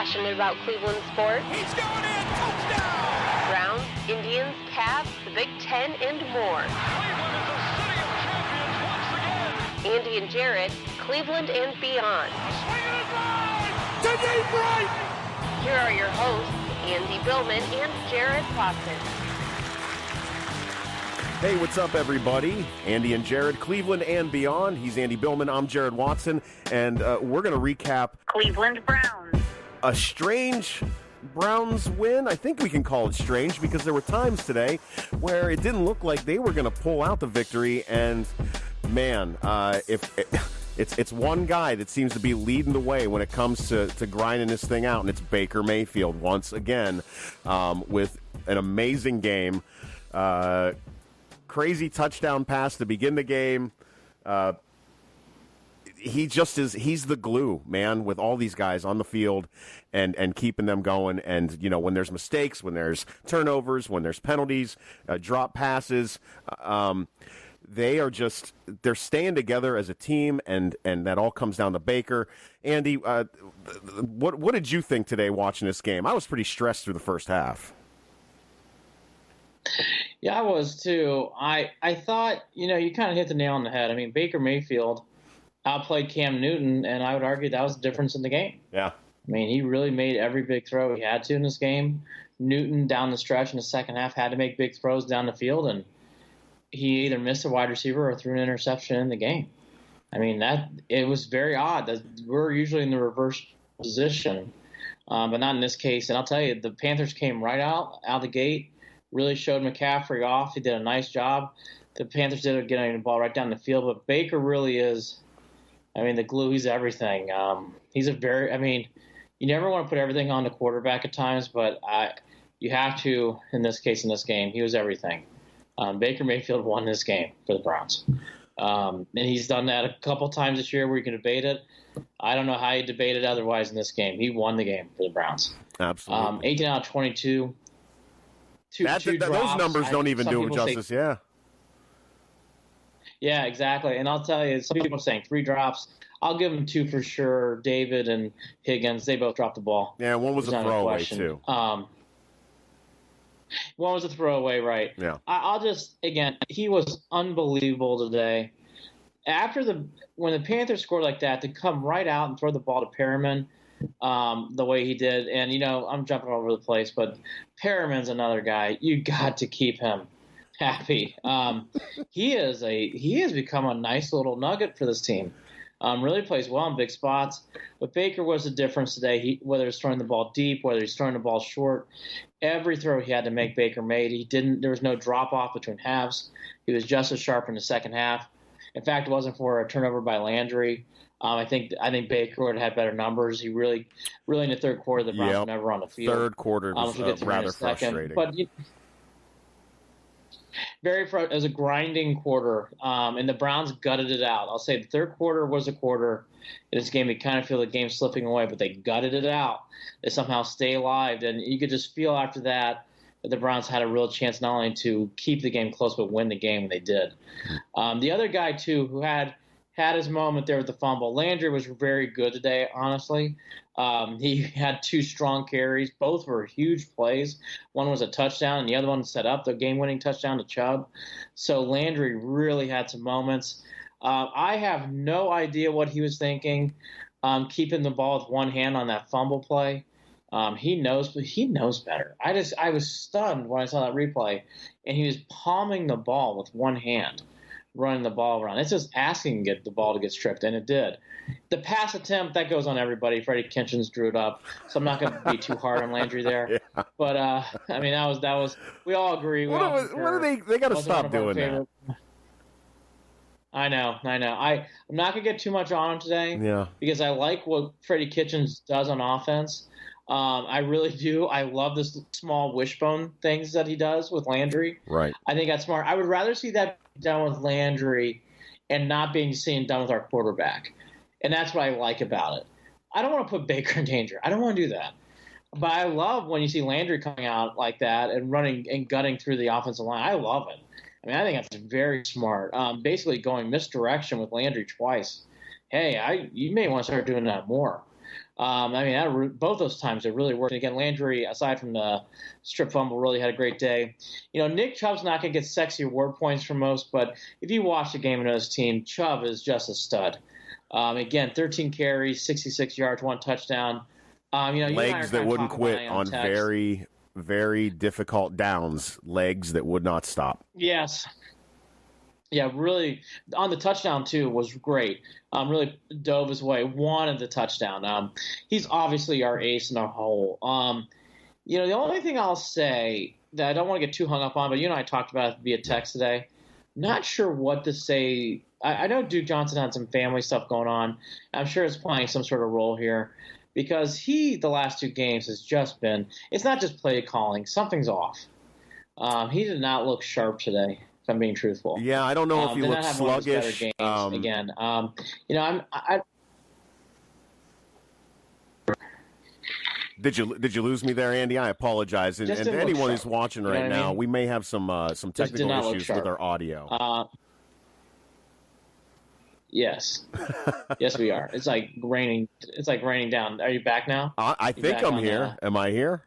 passionate about Cleveland sports. He's going in, touchdown! Browns, Indians, Cavs, the Big Ten, and more. Cleveland is a city of champions once again. Andy and Jarid, Cleveland and beyond. Swinging it line to deep right. Here are your hosts, Andy Billman and Jarid Watson. Hey, what's up, everybody? Andy and Jarid, Cleveland and beyond. He's Andy Billman. I'm Jarid Watson, and we're going to recap Cleveland Browns. a strange Browns win. I think we can call it strange because there were times today where it didn't look like they were going to pull out the victory. And man, it's one guy that seems to be leading the way when it comes to grinding this thing out, and it's Baker Mayfield once again with an amazing game. Crazy touchdown pass to begin the game. He's the glue, man, with all these guys on the field and keeping them going. And, you know, when there's mistakes, when there's turnovers, when there's penalties, drop passes, they're staying together as a team, and that all comes down to Baker. Andy, what did you think today watching this game? I was pretty stressed through the first half. Yeah, I was too. I thought, you kind of hit the nail on the head. I mean, Baker Mayfield outplayed Cam Newton, and I would argue that was the difference in the game. Yeah. I mean, he really made every big throw he had to in this game. Newton, down the stretch in the second half, had to make big throws down the field, and he either missed a wide receiver or threw an interception in the game. I mean, it was very odd. We're usually in the reverse position, but not in this case. And I'll tell you, the Panthers came right out the gate. Really showed McCaffrey off. He did a nice job. The Panthers did getting the ball right down the field, but Baker really is, the glue. He's everything. You never want to put everything on the quarterback at times, but you have to, in this case, in this game. He was everything. Baker Mayfield won this game for the Browns. And he's done that a couple times this year where you can debate it. I don't know how you debate it otherwise in this game. He won the game for the Browns. Absolutely. 18 out of 22. Two drops. Those numbers don't even do him justice, yeah. Yeah, exactly. And I'll tell you, some people are saying 3 drops. I'll give them 2 for sure. David and Higgins, they both dropped the ball. Yeah, one was a throwaway, too. One was a throwaway, right. Yeah. He was unbelievable today. When the Panthers scored like that, to come right out and throw the ball to Perriman, the way he did, and I'm jumping all over the place, but Perriman's another guy. You got to keep him happy. He has become a nice little nugget for this team. Really plays well in big spots. But Baker was the difference today. Whether he's throwing the ball deep, whether he's throwing the ball short, every throw he had to make, Baker made. There was no drop off between halves. He was just as sharp in the second half. In fact, it wasn't for a turnover by Landry. I think Baker would have had better numbers. He really in the third quarter, the Browns were never on the field. Third quarter was rather frustrating. But it was a grinding quarter, and the Browns gutted it out. I'll say the third quarter was a quarter in this game. You kind of feel the game slipping away, but they gutted it out. They somehow stay alive, and you could just feel after that the Browns had a real chance not only to keep the game close but win the game, and they did. The other guy, too, who had his moment there with the fumble. Landry was very good today, honestly. He had 2 strong carries. Both were huge plays. One was a touchdown, and the other one set up the game-winning touchdown to Chubb. So Landry really had some moments. I have no idea what he was thinking, keeping the ball with one hand on that fumble play. He knows better. I was stunned when I saw that replay, and he was palming the ball with one hand, running the ball around. It's just asking the ball to get stripped, and it did. The pass attempt, that goes on everybody. Freddie Kitchens drew it up, so I'm not going to be too hard on Landry there. Yeah. But, that was we all agree. What are they got to stop doing that. I know. I'm not going to get too much on him today because I like what Freddie Kitchens does on offense. I really do. I love this small wishbone things that he does with Landry. Right. I think that's smart. I would rather see that done with Landry and not being seen done with our quarterback. And that's what I like about it. I don't want to put Baker in danger. I don't want to do that. But I love when you see Landry coming out like that and running and gutting through the offensive line. I love it. I think that's very smart. Basically going misdirection with Landry twice. Hey, you may want to start doing that more. I mean, both those times it really worked. And again, Landry, aside from the strip fumble, really had a great day. Nick Chubb's not going to get sexy award points from most, but if you watch the game and know his team, Chubb is just a stud. Again, 13 carries, 66 yards, 1 touchdown. Legs that wouldn't quit on very, very difficult downs. Legs that would not stop. Yes. Yeah, really, on the touchdown, too, was great. Really dove his way, wanted the touchdown. He's obviously our ace in our hole. The only thing I'll say that I don't want to get too hung up on, but you and I talked about it via text today. Not sure what to say. I know Duke Johnson had some family stuff going on. I'm sure it's playing some sort of role here because the last 2 games, has just been – it's not just play calling. Something's off. He did not look sharp today. If I'm being truthful. Yeah, I don't know if he looks sluggish. Again, Did you lose me there, Andy? I apologize. And anyone who's watching right now, we may have some technical issues with our audio. Yes, yes, we are. It's like raining. It's like raining down. Are you back now? I think I'm here. Am I here?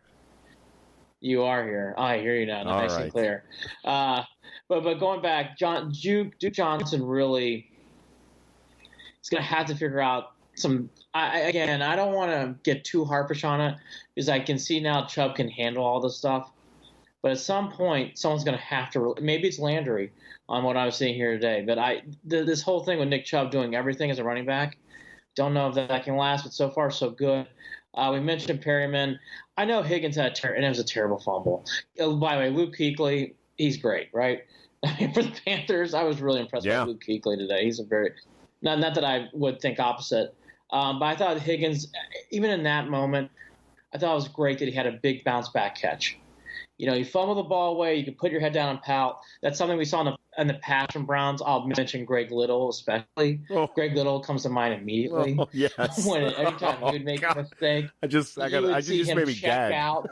You are here. I hear you now. Nice and clear. But going back, Duke Johnson really is going to have to figure out some. I don't want to get too harpish on it because I can see now Chubb can handle all this stuff. But at some point, someone's going to have to. Maybe it's Landry on what I was seeing here today. But this whole thing with Nick Chubb doing everything as a running back, don't know if that can last. But so far, so good. We mentioned Perryman. I know Higgins had and it was a terrible fumble. By the way, Luke Kuechly, he's great, right? For the Panthers, I was really impressed with Luke Kuechly today. He's a very not that I would think opposite, but I thought Higgins, even in that moment, I thought it was great that he had a big bounce back catch. You fumble the ball away, you can put your head down and pout. That's something we saw in the past from Browns. I'll mention Greg Little especially. Greg Little comes to mind immediately. Oh, yes. Every time he would make a mistake, I just made me gag. Out.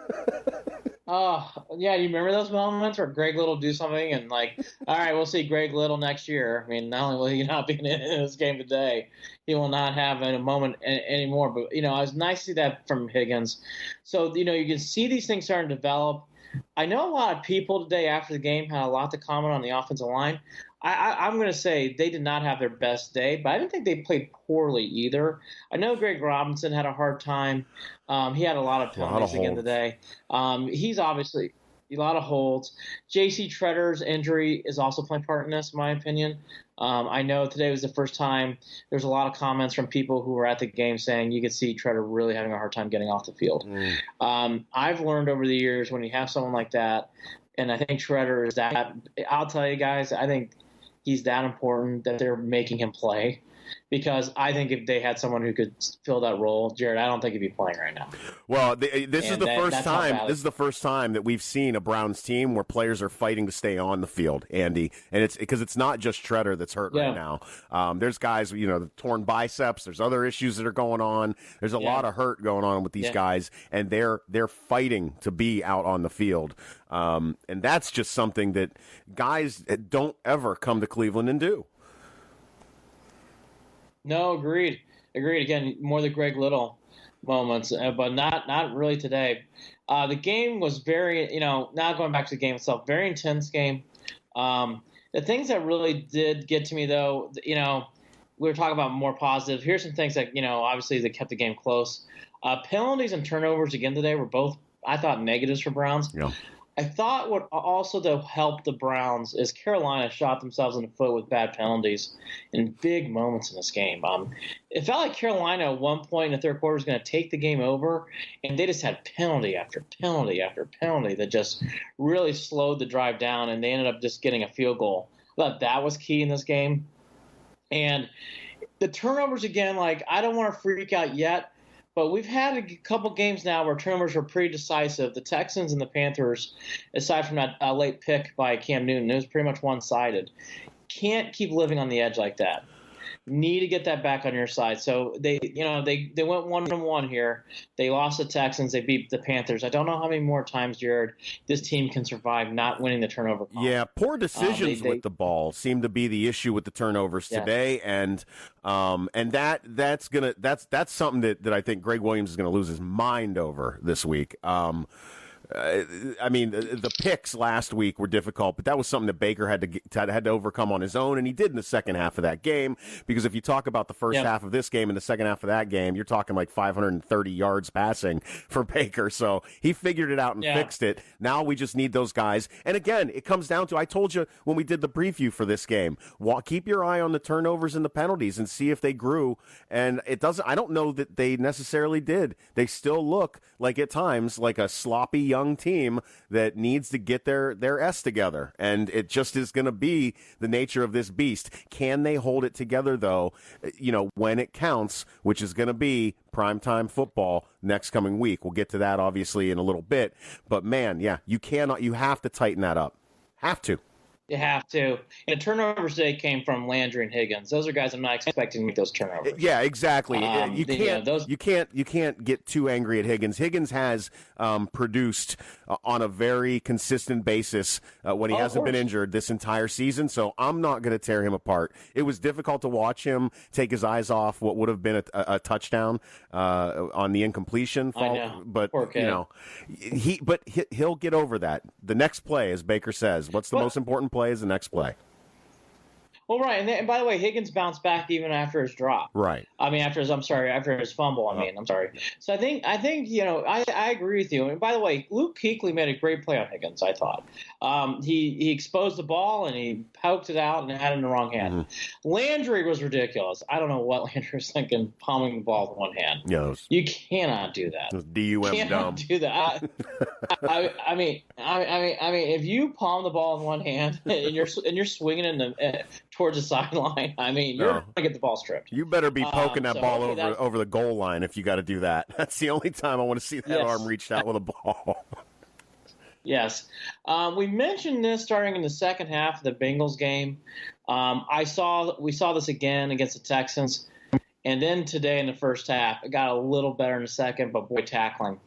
Oh, yeah, you remember those moments where Greg Little do something and all right, we'll see Greg Little next year. I mean, not only will he not be in this game today, he will not have a moment anymore. But, it was nice to see that from Higgins. So, you can see these things starting to develop. I know a lot of people today after the game had a lot to comment on the offensive line. I'm going to say they did not have their best day, but I didn't think they played poorly either. I know Greg Robinson had a hard time. He had a lot of penalties again today. He's obviously a lot of holds. J.C. Tretter's injury is also playing part in this, in my opinion. I know today was the first time there's a lot of comments from people who were at the game saying you could see Tretter really having a hard time getting off the field. I've learned over the years when you have someone like that, and I think Tretter is that. I'll tell you guys, I think he's that important that they're making him play. Because I think if they had someone who could fill that role, Jared, I don't think he'd be playing right now. Well, this is the first time. This is the first time that we've seen a Browns team where players are fighting to stay on the field, Andy, and it's because it's not just Tretter that's hurt right now. There's guys, the torn biceps. There's other issues that are going on. There's a lot of hurt going on with these guys, and they're fighting to be out on the field. And that's just something that guys don't ever come to Cleveland and do. No, agreed. Again, more the Greg Little moments, but not really today. The game was very, now going back to the game itself, very intense game. The things that really did get to me, though, we were talking about more positive. Here's some things that, obviously that kept the game close. Penalties and turnovers again today were both, I thought, negatives for Browns. Yeah. I thought what also though helped the Browns is Carolina shot themselves in the foot with bad penalties in big moments in this game. It felt like Carolina at one point in the third quarter was going to take the game over, and they just had penalty after penalty after penalty that just really slowed the drive down, and they ended up just getting a field goal. I thought that was key in this game. And the turnovers again, I don't want to freak out yet, but we've had a couple games now where turnovers were pretty decisive. The Texans and the Panthers, aside from that late pick by Cam Newton, it was pretty much one-sided. Can't keep living on the edge like that. need to get that back on your side. So they went 1-1 here. They lost the Texans. They beat the Panthers. I don't know how many more times, Jared, this team can survive not winning the turnover column. Yeah, poor decisions with the ball seem to be the issue with the turnovers today, and that's something that I think Greg Williams is going to lose his mind over this week. I mean, the picks last week were difficult, but that was something that Baker had to overcome on his own, and he did in the second half of that game. Because if you talk about the first half of this game and the second half of that game, you're talking like 530 yards passing for Baker. So he figured it out and fixed it. Now we just need those guys. And again, it comes down to, I told you when we did the preview for this game, keep your eye on the turnovers and the penalties and see if they grew. And I don't know that they necessarily did. They still look like at times like a sloppy young team that needs to get their S together, and it just is going to be the nature of this beast. Can they hold it together though, when it counts, which is going to be primetime football next coming week? We'll get to that obviously in a little bit, but man, you have to tighten that up. You have to. And the turnovers today came from Landry and Higgins. Those are guys I'm not expecting to make those turnovers. Yeah, exactly. You can't get too angry at Higgins. Higgins has produced on a very consistent basis when he hasn't been injured this entire season. So I'm not going to tear him apart. It was difficult to watch him take his eyes off what would have been a touchdown on the incompletion fault. But he'll get over that. The next play, as Baker says, what's the most important play is the next play. Well, right, and by the way, Higgins bounced back even after his drop. Right. I mean, after his fumble. I'm sorry. So I think I agree with you. And by the way, Luke Kuechly made a great play on Higgins. I thought he exposed the ball and he poked it out and had it in the wrong hand. Mm-hmm. Landry was ridiculous. I don't know what Landry was thinking, palming the ball with one hand. Yeah, you cannot do that. DUM dumb. Do that. I mean, if you palm the ball in one hand and you're swinging in the towards the sideline, I mean, you're going to get the ball stripped. You better be poking that ball over the goal line if you got to do that. That's the only time I want to see that arm reached out with a ball. Yes. We mentioned this starting in the second half of the Bengals game. We saw this again against the Texans. And then today in the first half, it got a little better in the second, but boy, tackling.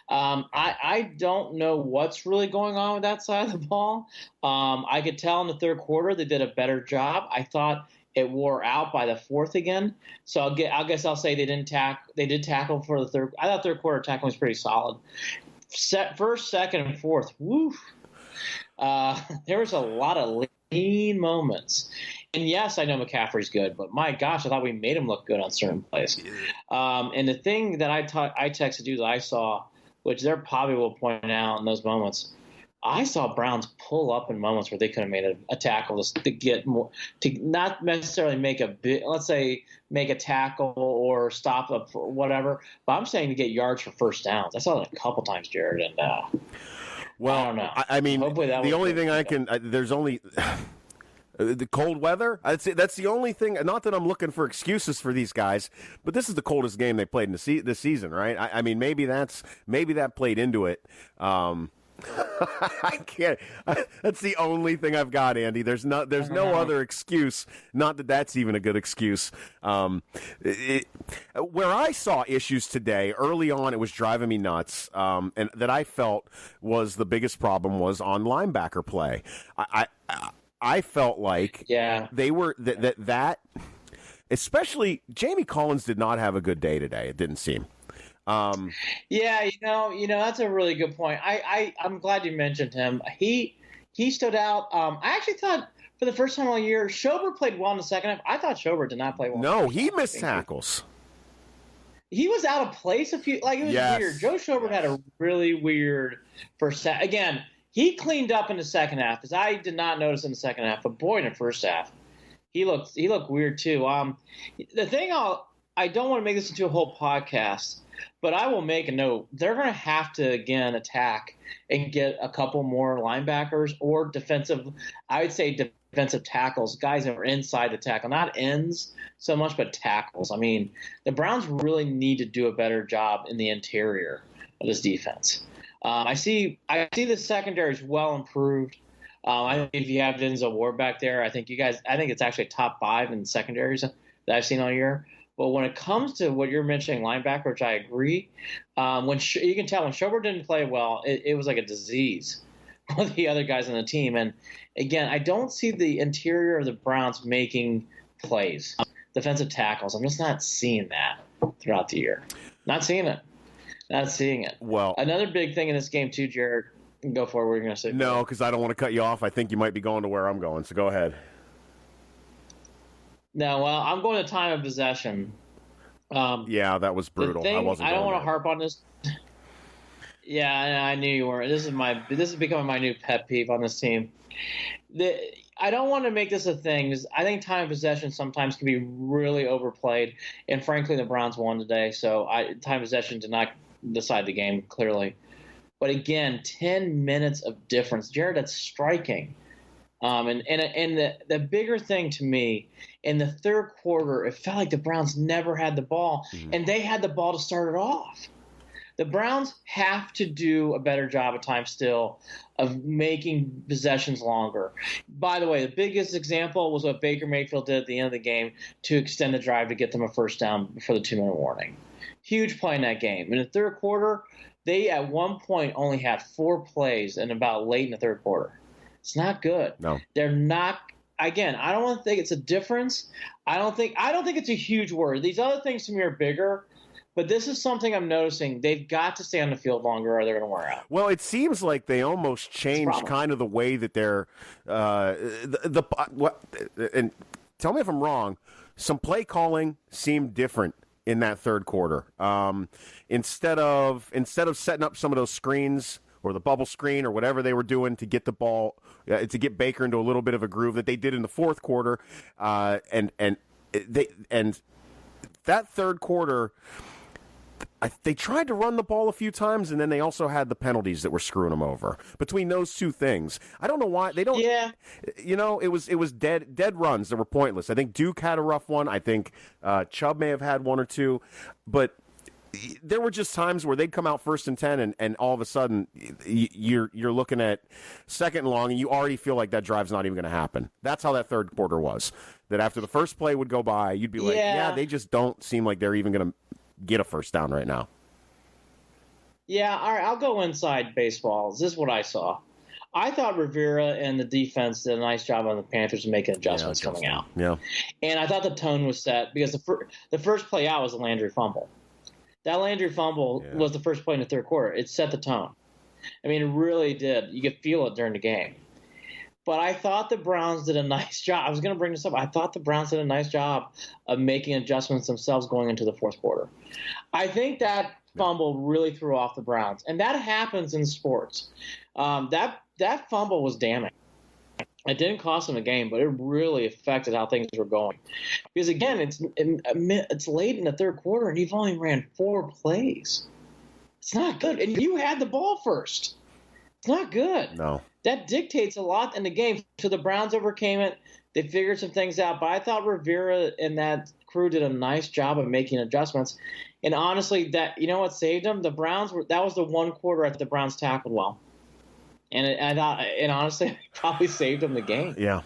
I don't know what's really going on with that side of the ball. I could tell in the third quarter they did a better job. I thought it wore out by the fourth again. So I guess I'll say they did tackle for the third. I thought third quarter tackling was pretty solid. First, second, and fourth. Woof. There was a lot of lean moments. And yes, I know McCaffrey's good, but my gosh, I thought we made him look good on certain plays. And the thing that I texted you that I saw, which they're probably will point out in those moments, I saw Browns pull up in moments where they could have made a tackle to get more, to not necessarily make make a tackle or stop up whatever, but I'm saying to get yards for first downs. I saw that a couple times, Jared, and well, I don't know. I mean, the only thing I can there's only. The cold weather, I'd say that's the only thing. Not that I'm looking for excuses for these guys, but this is the coldest game they played in this season, right? I mean, maybe that played into it. I can't. That's the only thing I've got, Andy. There's no other excuse. Not that that's even a good excuse. Where I saw issues today early on, it was driving me nuts, and that I felt was the biggest problem was on linebacker play. I felt like they were that especially Jamie Collins did not have a good day today. It didn't seem. That's a really good point. I'm glad you mentioned him. He stood out. I actually thought for the first time all year, Schobert played well in the second half. I thought Schobert did not play well. No, he missed tackles. He was out of place it was weird. Joe Schobert had a really weird first half. Again, he cleaned up in the second half, because I did not notice in the second half. But boy, in the first half, he looked weird too. The thing I don't want to make this into a whole podcast, but I will make a note. They're going to have to again attack and get a couple more linebackers or defensive tackles, guys that are inside the tackle, not ends so much, but tackles. I mean, the Browns really need to do a better job in the interior of this defense. I see the secondary is well improved. I think if you have Denzel Ward back there, I think it's actually top 5 in secondaries that I've seen all year. But when it comes to what you're mentioning, linebacker, which I agree, you can tell when Schobert didn't play well, it was like a disease with the other guys on the team. And again, I don't see the interior of the Browns making plays, defensive tackles. I'm just not seeing that throughout the year. Not seeing it. Not seeing it. Well, another big thing in this game too, Jared. Go for it. What are you going to say? No, because I don't want to cut you off. I think you might be going to where I'm going. So go ahead. No, well, I'm going to time of possession. Yeah, that was brutal. I don't want to harp on this. Yeah, I knew you were. This is becoming my new pet peeve on this team. I don't want to make this a thing because I think time of possession sometimes can be really overplayed, and frankly, the Browns won today, so time of possession did not decide the game clearly. But again, 10 minutes of difference, Jared. That's striking. And the bigger thing to me, in the third quarter, it felt like the Browns never had the ball, and they had the ball to start it off. The Browns have to do a better job at times still of making possessions longer. By the way, the biggest example was what Baker Mayfield did at the end of the game to extend the drive to get them a first down before the 2-minute warning. Huge play in that game. In the third quarter, they at one point only had 4 plays and about late in the third quarter. It's not good. No. They're not. Again, I don't want to think it's a difference. I don't think it's a huge word. These other things to me are bigger, but this is something I'm noticing. They've got to stay on the field longer or they're going to wear out. Well, it seems like they almost changed kind of the way that they're and tell me if I'm wrong. Some play calling seemed different in that third quarter. Instead of setting up some of those screens or the bubble screen or whatever they were doing to get the ball, to get Baker into a little bit of a groove that they did in the fourth quarter, and that third quarter, they tried to run the ball a few times, and then they also had the penalties that were screwing them over. Between those two things, I don't know why they don't. Yeah, it was dead runs that were pointless. I think Duke had a rough one. I think Chubb may have had one or two, but there were just times where they'd come out 1st and 10, and all of a sudden you're looking at 2nd and long, and you already feel like that drive's not even going to happen. That's how that third quarter was. That after the first play would go by, you'd be like, yeah, they just don't seem like they're even going to get a first down right now. Yeah, all right, I'll go inside baseball. This is what I saw. I thought Rivera and the defense did a nice job on the Panthers making adjustments coming out. Yeah, and I thought the tone was set because the first play out was a Landry fumble. That Landry fumble was the first play in the third quarter. It set the tone. I mean, it really did. You could feel it during the game. But I thought the Browns did a nice job. I was going to bring this up. I thought the Browns did a nice job of making adjustments themselves going into the fourth quarter. I think that fumble really threw off the Browns. And that happens in sports. That fumble was damning. It didn't cost them a game, but it really affected how things were going. Because, again, it's late in the third quarter, and you've only ran 4 plays. It's not good. And you had the ball first. It's not good. No. That dictates a lot in the game. So the Browns overcame it. They figured some things out. But I thought Rivera and that crew did a nice job of making adjustments. And honestly, you know what saved them? The Browns that was the one quarter that the Browns tackled well. And honestly, it probably saved them the game. Yeah.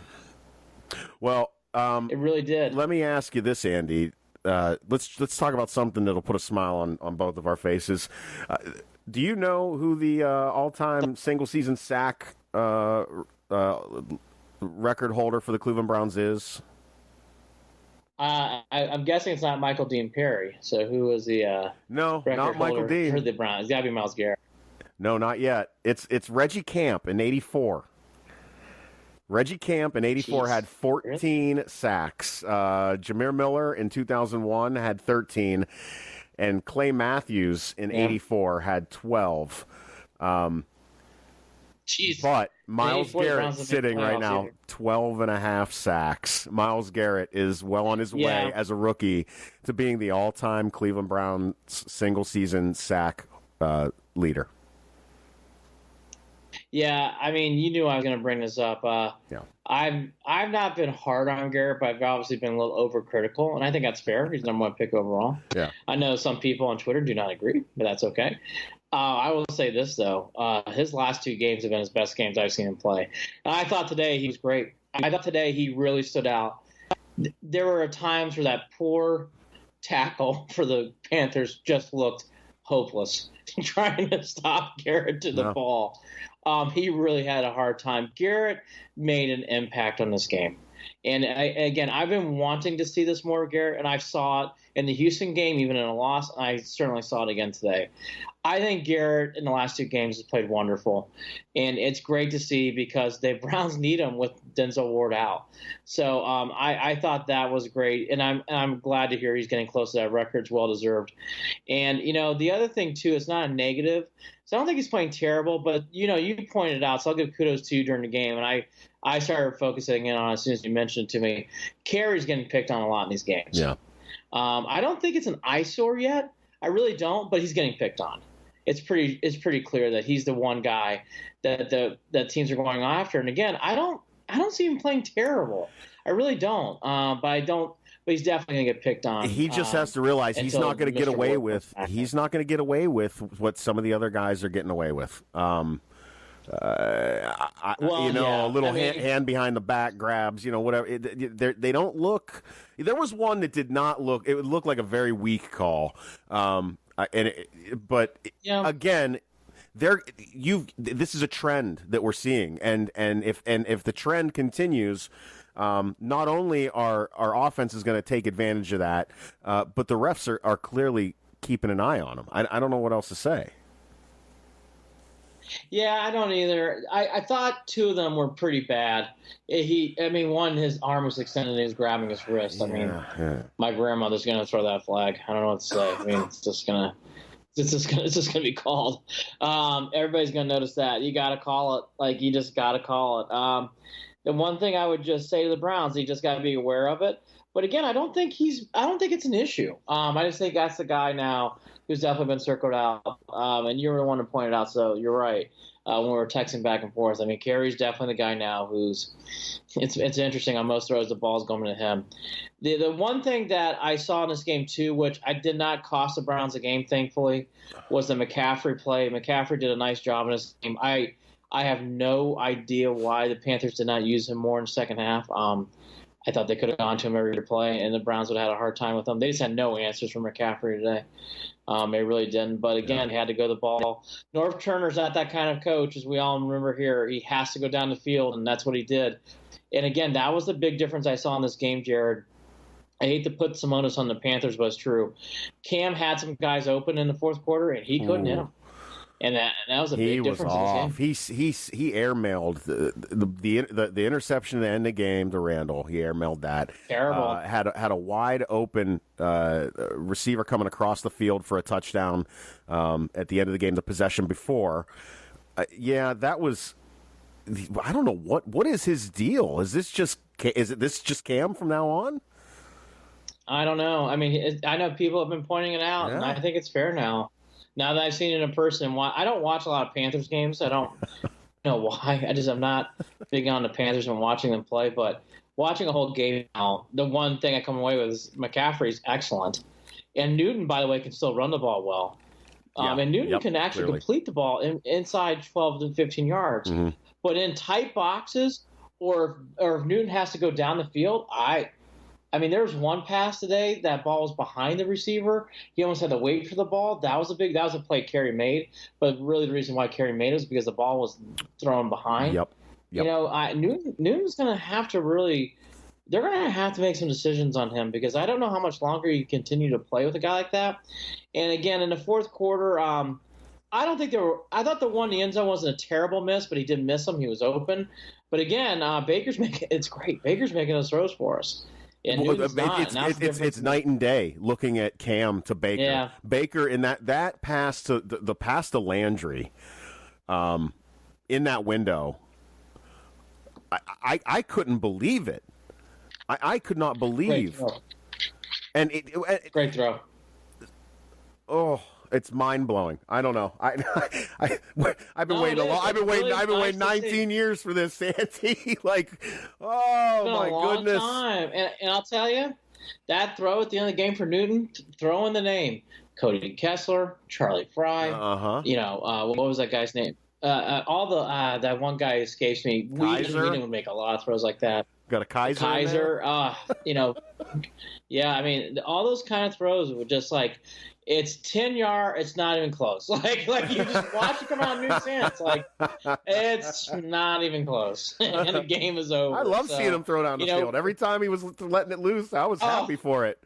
Well, it really did. Let me ask you this, Andy. Let's talk about something that'll put a smile on both of our faces. Do you know who the all-time single-season sack record holder for the Cleveland Browns is? I'm guessing it's not Michael Dean Perry. So who was the no, record not Michael holder Dean for the Browns? It's got to be Myles Garrett. No, not yet. It's Reggie Camp in '84. Reggie Camp in '84 had 14 sacks. Jameer Miller in 2001 had 13. And Clay Matthews in '84 had 12. But Myles Garrett sitting right now, 12 and a half sacks. Myles Garrett is well on his way as a rookie to being the all-time Cleveland Browns single-season sack leader. Yeah, I mean, you knew I was going to bring this up. I've not been hard on Garrett, but I've obviously been a little overcritical, and I think that's fair. He's number 1 pick overall. Yeah, I know some people on Twitter do not agree, but that's okay. I will say this, though. His last 2 games have been his best games I've seen him play. And I thought today he was great. I thought today he really stood out. there were times where that poor tackle for the Panthers just looked hopeless, trying to stop Garrett to the ball. He really had a hard time. Garrett made an impact on this game. And again, I've been wanting to see this more of Garrett, and I saw it in the Houston game, even in a loss. And I certainly saw it again today. I think Garrett in the last 2 games has played wonderful, and it's great to see because the Browns need him with Denzel Ward out. So I thought that was great, and I'm glad to hear he's getting close to that record. It's well deserved. And the other thing too, it's not a negative. So I don't think he's playing terrible, but you pointed it out, so I'll give kudos to you during the game, and I started focusing in on it as soon as you mentioned it to me. Carey's getting picked on a lot in these games. Yeah. I don't think it's an eyesore yet. I really don't, but he's getting picked on. It's pretty clear that he's the one guy that teams are going after. And again, I don't see him playing terrible. I really don't. But he's definitely going to get picked on. He just has to realize he's not going to get away with. He's not going to get away with what some of the other guys are getting away with. A little hand behind the back grabs, whatever. They don't look. There was one that did not look. It would look like a very weak call. Again, this is a trend that we're seeing, and if the trend continues, not only our offense is going to take advantage of that, but the refs are clearly keeping an eye on them. I don't know what else to say. Yeah, I don't either. I thought 2 of them were pretty bad. One, his arm was extended and he was grabbing his wrist. My grandmother's going to throw that flag. I don't know what to say. It's just going to be called. Everybody's going to notice that. You got to call it. You just got to call it. The one thing I would just say to the Browns, you just got to be aware of it. But again, I don't think it's an issue. I just think that's the guy now who's definitely been circled out. And you were the one to point it out, so you're right. When we were texting back and forth, Carey's definitely the guy now who's. It's interesting on most throws the ball's going to him. The one thing that I saw in this game too, which I did not cost the Browns a game, thankfully, was the McCaffrey play. McCaffrey did a nice job in this game. I have no idea why the Panthers did not use him more in the second half. I thought they could have gone to him every play, and the Browns would have had a hard time with him. They just had no answers from McCaffrey today. They really didn't. But again, he had to go the ball. Norv Turner's not that kind of coach, as we all remember here. He has to go down the field, and that's what he did. And again, that was the big difference I saw in this game, Jared. I hate to put some onus on the Panthers, but it's true. Cam had some guys open in the fourth quarter, and he couldn't hit them. And that was a big difference in this game. He airmailed the interception at the end of the game to Randall. He airmailed that. Terrible. Had a wide open receiver coming across the field for a touchdown at the end of the game. The possession before, that was. I don't know what is his deal. Is this just Cam from now on? I don't know. I know people have been pointing it out, and I think it's fair now. Now that I've seen it in person, I don't watch a lot of Panthers games. I don't know why. I'm not big on the Panthers and watching them play. But watching a whole game now, the one thing I come away with is McCaffrey's excellent. And Newton, by the way, can still run the ball well. And Newton can actually complete the ball inside 12 to 15 yards. Mm-hmm. But in tight boxes, or if Newton has to go down the field, there was one pass today. That ball was behind the receiver. He almost had to wait for the ball. That was a play Carey made. But really the reason why Carey made it was because the ball was thrown behind. Yep. Newton's going to have to really – they're going to have to make some decisions on him because I don't know how much longer you continue to play with a guy like that. And, again, in the fourth quarter, I thought the one in the end zone wasn't a terrible miss, but he did miss him. He was open. But, again, it's great. Baker's making those throws for us. It's night and day looking at Cam to Baker. Yeah. Baker in that pass to the pass to Landry, in that window. I couldn't believe it. I could not believe. Great throw. Oh, it's mind blowing. I don't know. I've been waiting a long. I've been waiting 19 years for this, Santy. My goodness. Time. And I'll tell you, that throw at the end of the game for Newton, throwing the name Cody Kessler, Charlie Fry. What was that guy's name? That one guy escapes me. We didn't make a lot of throws like that. Got a Kaiser. Yeah, I mean, all those kind of throws were just like, it's 10 yard, it's not even close. Like you just watch it come out in New Sands, like it's not even close, and the game is over. I love seeing him throw down the field. Every time he was letting it loose, I was happy for it.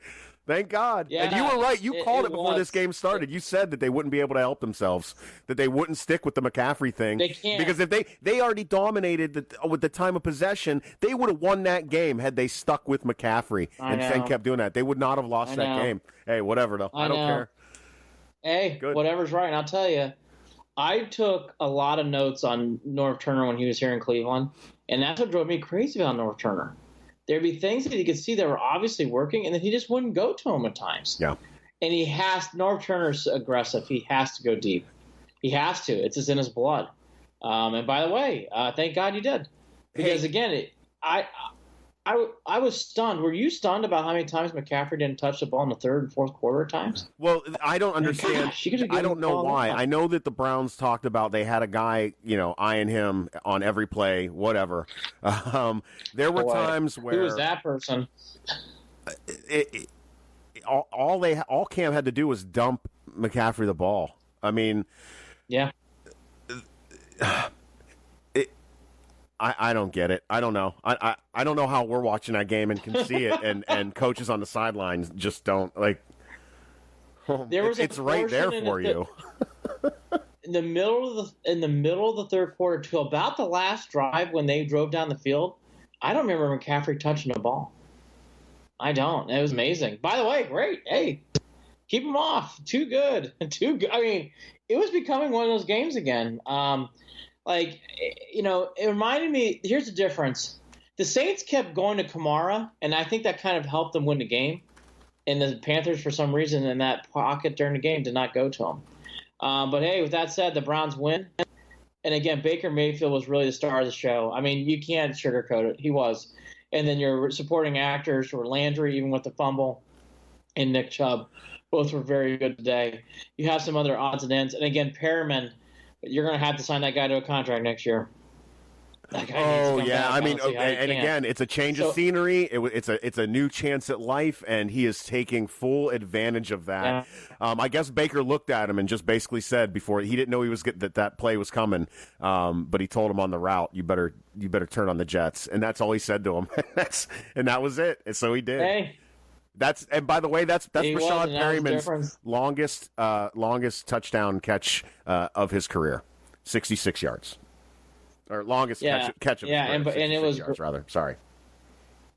Thank God. Yeah, and you were right. You called it before this game started. You said that they wouldn't be able to help themselves, that they wouldn't stick with the McCaffrey thing. They can't. Because if they already dominated with the time of possession, they would have won that game had they stuck with McCaffrey and kept doing that. They would not have lost that game. Hey, whatever, though. I don't care. Hey, whatever's right. And I'll tell you, I took a lot of notes on Norv Turner when he was here in Cleveland, and that's what drove me crazy about Norv Turner. There'd be things that he could see that were obviously working, and then he just wouldn't go to them at times. Yeah. And Norv Turner's aggressive. He has to go deep. He has to. It's just in his blood. And by the way, thank God you did. Because, again, I was stunned. Were you stunned about how many times McCaffrey didn't touch the ball in the third and fourth quarter at times? Well, I don't understand. Gosh, I don't know why. I know that the Browns talked about they had a guy, eyeing him on every play, whatever. There were times where who was that person? All Cam had to do was dump McCaffrey the ball. I mean, yeah. I don't get it. I don't know. I don't know how we're watching that game and can see it, and coaches on the sidelines just don't like. It's right there for you. In the middle of the third quarter to about the last drive when they drove down the field, I don't remember McCaffrey touching the ball. I don't. It was amazing. By the way, great. Hey, keep him off. Too good. Too good. I mean, it was becoming one of those games again. It reminded me, here's the difference. The Saints kept going to Kamara, and I think that kind of helped them win the game. And the Panthers, for some reason, in that pocket during the game, did not go to him. But, hey, with that said, the Browns win. And, again, Baker Mayfield was really the star of the show. I mean, you can't sugarcoat it. He was. And then your supporting actors were Landry, even with the fumble, and Nick Chubb. Both were very good today. You have some other odds and ends. And, again, Perriman, you're going to have to sign that guy to a contract next year. Oh, yeah. I mean, and again, it's a change of scenery. It's a new chance at life, and he is taking full advantage of that. Yeah. I guess Baker looked at him and just basically said before he didn't know he was that play was coming, but he told him on the route, you better turn on the Jets, and that's all he said to him. And that was it. And so he did. Hey. And by the way, that's Rashad Perriman's longest touchdown catch of his career, 66 yards. Or longest catch of his career, and it was yards, rather. Sorry.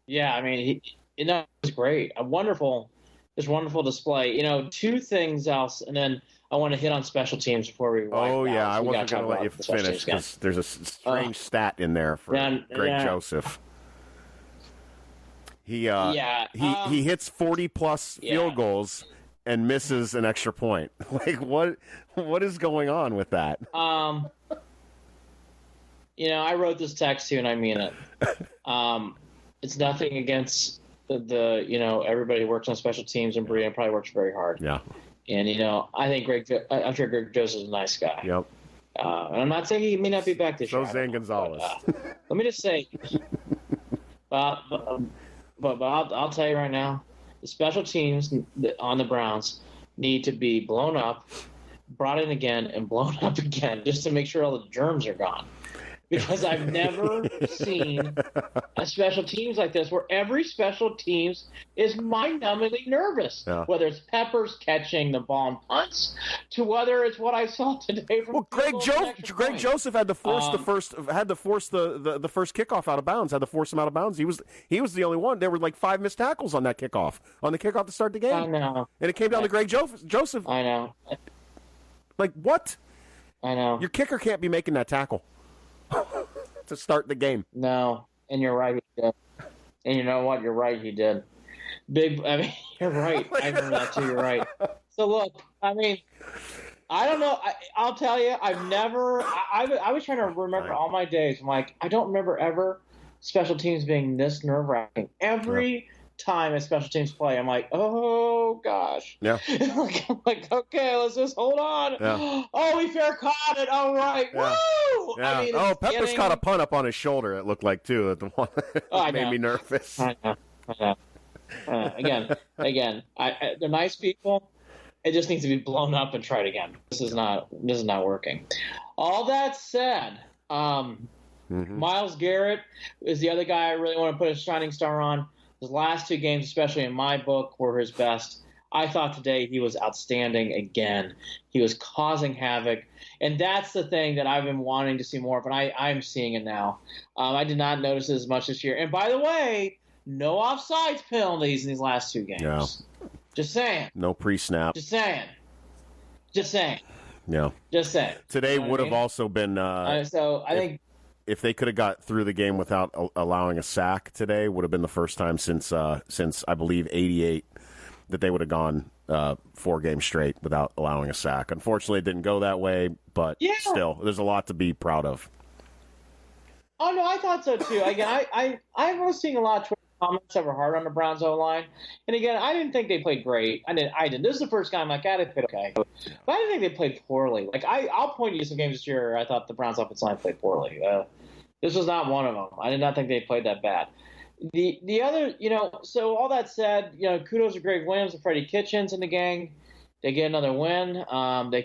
Yeah, I mean, it was great. A wonderful display. Two things else, and then I want to hit on special teams before we. I wasn't going to let you finish because there's a strange stat in there for Greg Joseph. He hits 40-plus field goals and misses an extra point. Like what is going on with that? I wrote this text too, and I mean it. It's nothing against the everybody who works on special teams, and Brian probably works very hard. Yeah. And I think I'm sure Greg Joseph's a nice guy. Yep. And I'm not saying he may not be back this year. So Zane Gonzalez. Let me just say, but I'll tell you right now, the special teams on the Browns need to be blown up, brought in again, and blown up again, just to make sure all the germs are gone. Because I've never seen a special teams like this where every special teams is mind-numbingly nervous. Yeah. Whether it's Peppers catching the ball and punts, to whether it's what I saw today from Greg Joseph had to force the first kickoff out of bounds. Had to force him out of bounds. He was the only one. There were like 5 missed tackles on the kickoff to start the game. I know. And it came down to Greg Joseph. I know. Like what? I know. Your kicker can't be making that tackle to start the game. No, and you're right, he did. And you know what? You're right, he did. You're right. I remember that too. You're right. So look, I mean, I don't know. I'll tell you, I've never. I was trying to remember all my days. I'm like, I don't remember ever special teams being this nerve-wracking. Every time as special teams play, I'm like, oh gosh. Yeah. I'm like, okay, let's just hold on. Yeah. Oh, we fair caught it. All right. Yeah. Woo! Yeah. I mean, Peppers caught a punt up on his shoulder, it looked like, too. The one that made me nervous. I know. Again, they're nice people. It just needs to be blown up and tried again. This is not working. All that said, Myles Garrett is the other guy I really want to put a shining star on. His last 2 games, especially in my book, were his best. I thought today he was outstanding again. He was causing havoc. And that's the thing that I've been wanting to see more of, and I'm seeing it now. I did not notice it as much this year. And by the way, no offsides penalties in these last 2 games. Yeah. Just saying. No pre-snap. Just saying. Yeah. Just saying. Today would have also been so I think if they could have got through the game without allowing a sack today, would have been the first time since I believe 88 that they would have gone 4 games straight without allowing a sack. Unfortunately, it didn't go that way, but still, there's a lot to be proud of. Oh no, I thought so too. Again, I was seeing a lot of Twitter comments that were hard on the Browns O-line, and again, I didn't think they played great. I didn't. This is the first time they played okay, but I didn't think they played poorly. Like I'll point you to some games this year. I thought the Browns offensive line played poorly. This was not one of them. I did not think they played that bad. The other, so all that said, kudos to Greg Williams and Freddie Kitchens and the gang. They get another win. They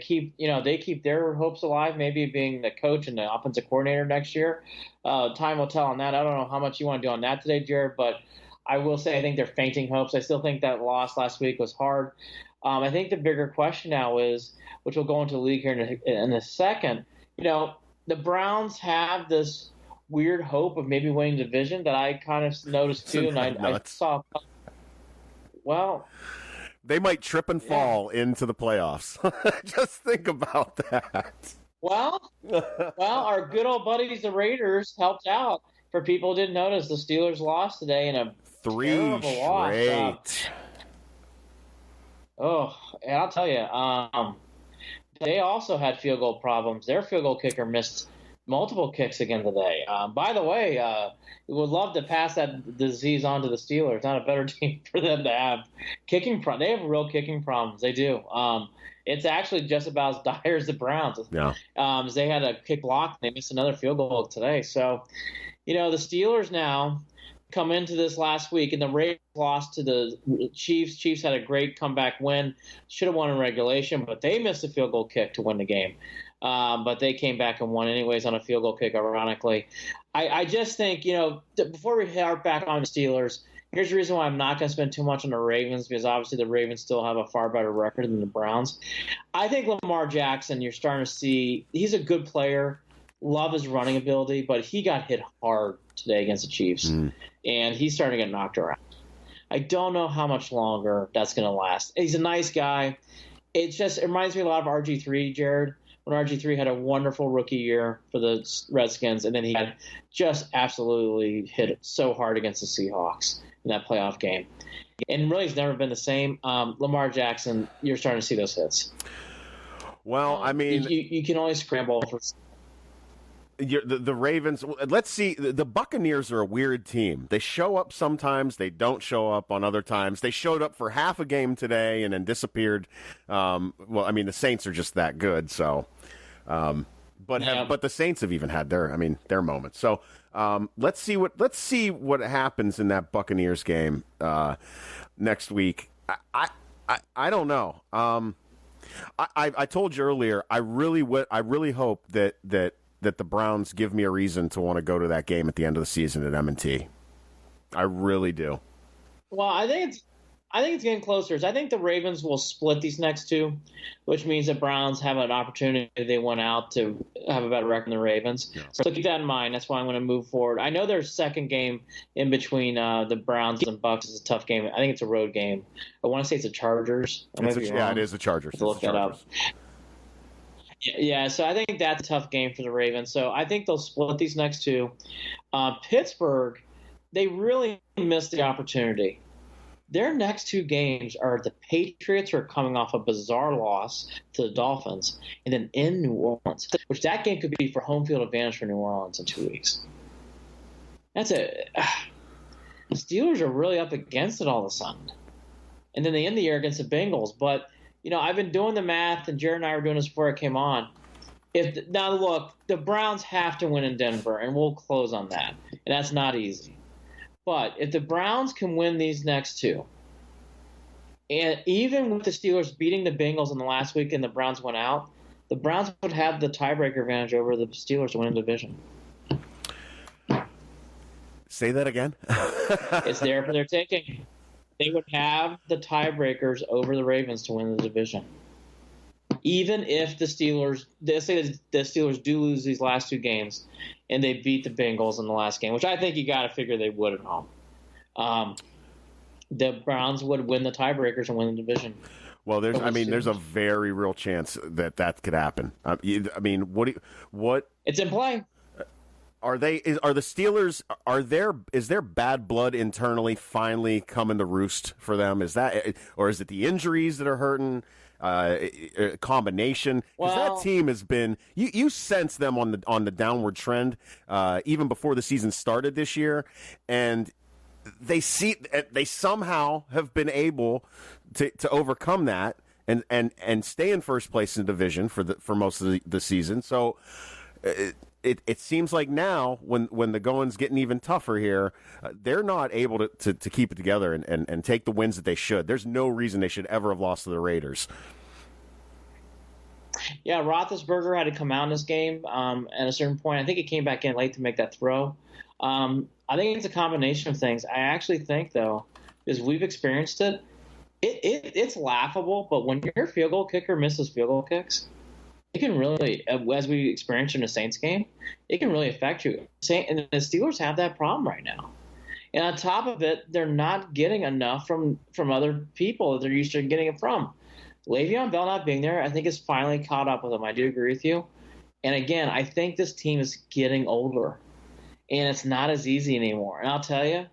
keep their hopes alive, maybe being the coach and the offensive coordinator next year. Time will tell on that. I don't know how much you want to do on that today, Jared, but I will say I think they're fainting hopes. I still think that loss last week was hard. I think the bigger question now is, which we'll go into the league here in a second, the Browns have this weird hope of maybe winning the division that I kind of noticed too, and I saw. Well, they might trip and fall into the playoffs. Just think about that. Well, our good old buddies, the Raiders, helped out. For people who didn't notice, the Steelers lost today in a 3 terrible straight. loss. And I'll tell you, they also had field goal problems. Their field goal kicker missed multiple kicks again today. By the way, we would love to pass that disease on to the Steelers. Not a better team for them to have. They have real kicking problems. They do. It's actually just about as dire as the Browns. Yeah. They had a kick block. And they missed another field goal today. So, the Steelers now come into this last week, and the Ravens lost to the Chiefs. Chiefs had a great comeback win. Should have won in regulation, but they missed a field goal kick to win the game. But they came back and won anyways on a field goal kick, ironically. I just think, before we harp back on the Steelers, here's the reason why I'm not going to spend too much on the Ravens, because obviously the Ravens still have a far better record than the Browns. I think Lamar Jackson, you're starting to see, he's a good player. Love his running ability, but he got hit hard today against the Chiefs, and he's starting to get knocked around. I don't know how much longer that's going to last. He's a nice guy. It reminds me a lot of RG3, Jared, when RG3 had a wonderful rookie year for the Redskins, and then he had just absolutely hit so hard against the Seahawks in that playoff game. And really, he's never been the same. Lamar Jackson, you're starting to see those hits. Well, I mean, you can only scramble for. The Ravens, let's see, the Buccaneers are a weird team. They show up sometimes, they don't show up on other times. They showed up for half a game today and then disappeared. The Saints are just that good, so. But the Saints have even had their moments. So let's see what happens in that Buccaneers game next week. I don't know. I told you earlier, I really hope that the Browns give me a reason to want to go to that game at the end of the season at M&T. I really do. Well, I think it's getting closer. I think the Ravens will split these next 2, which means the Browns have an opportunity if they went out to have a better record than the Ravens. Yeah. So keep that in mind. That's why I'm going to move forward. I know their second game in between the Browns and Bucs is a tough game. I think it's a road game. I want to say it's the Chargers. It is the Chargers. Look that up. Yeah, so I think that's a tough game for the Ravens. So I think they'll split these next 2. Pittsburgh, they really missed the opportunity. Their next 2 games are the Patriots, who are coming off a bizarre loss to the Dolphins, and then in New Orleans, which that game could be for home field advantage for New Orleans in 2 weeks. That's it. the Steelers are really up against it all of a sudden. And then they end the year against the Bengals. But, I've been doing the math, and Jared and I were doing this before I came on. Now, look, the Browns have to win in Denver, and we'll close on that. And that's not easy. But if the Browns can win these next two, and even with the Steelers beating the Bengals in the last week and the Browns went out, the Browns would have the tiebreaker advantage over the Steelers to win the division. Say that again. It's there for their taking. They would have the tiebreakers over the Ravens to win the division. Even if the Steelers do lose these last two games and they beat the Bengals in the last game, which I think you got to figure they would at home, the Browns would win the tiebreakers and win the division. Well, there's a very real chance that could happen. What? It's in play. Are the Steelers? Is there bad blood internally finally coming to roost for them? Is that, or is it the injuries that are hurting? A combination, because that team has been. You sense them on the downward trend even before the season started this year, and they somehow have been able to overcome that and stay in first place in the division for most of the season. So. It seems like now, when the going's getting even tougher here, they're not able to keep it together and take the wins that they should. There's no reason they should ever have lost to the Raiders. Yeah, Roethlisberger had to come out in this game at a certain point. I think he came back in late to make that throw. I think it's a combination of things. I actually think, though, is we've experienced it's laughable, but when your field goal kicker misses field goal kicks, it can really, as we experienced in the Saints game, it can really affect you. And the Steelers have that problem right now. And on top of it, they're not getting enough from other people that they're used to getting it from. Le'Veon Bell not being there, I think, has finally caught up with them. I do agree with you. And again, I think this team is getting older. And it's not as easy anymore. And I'll tell you,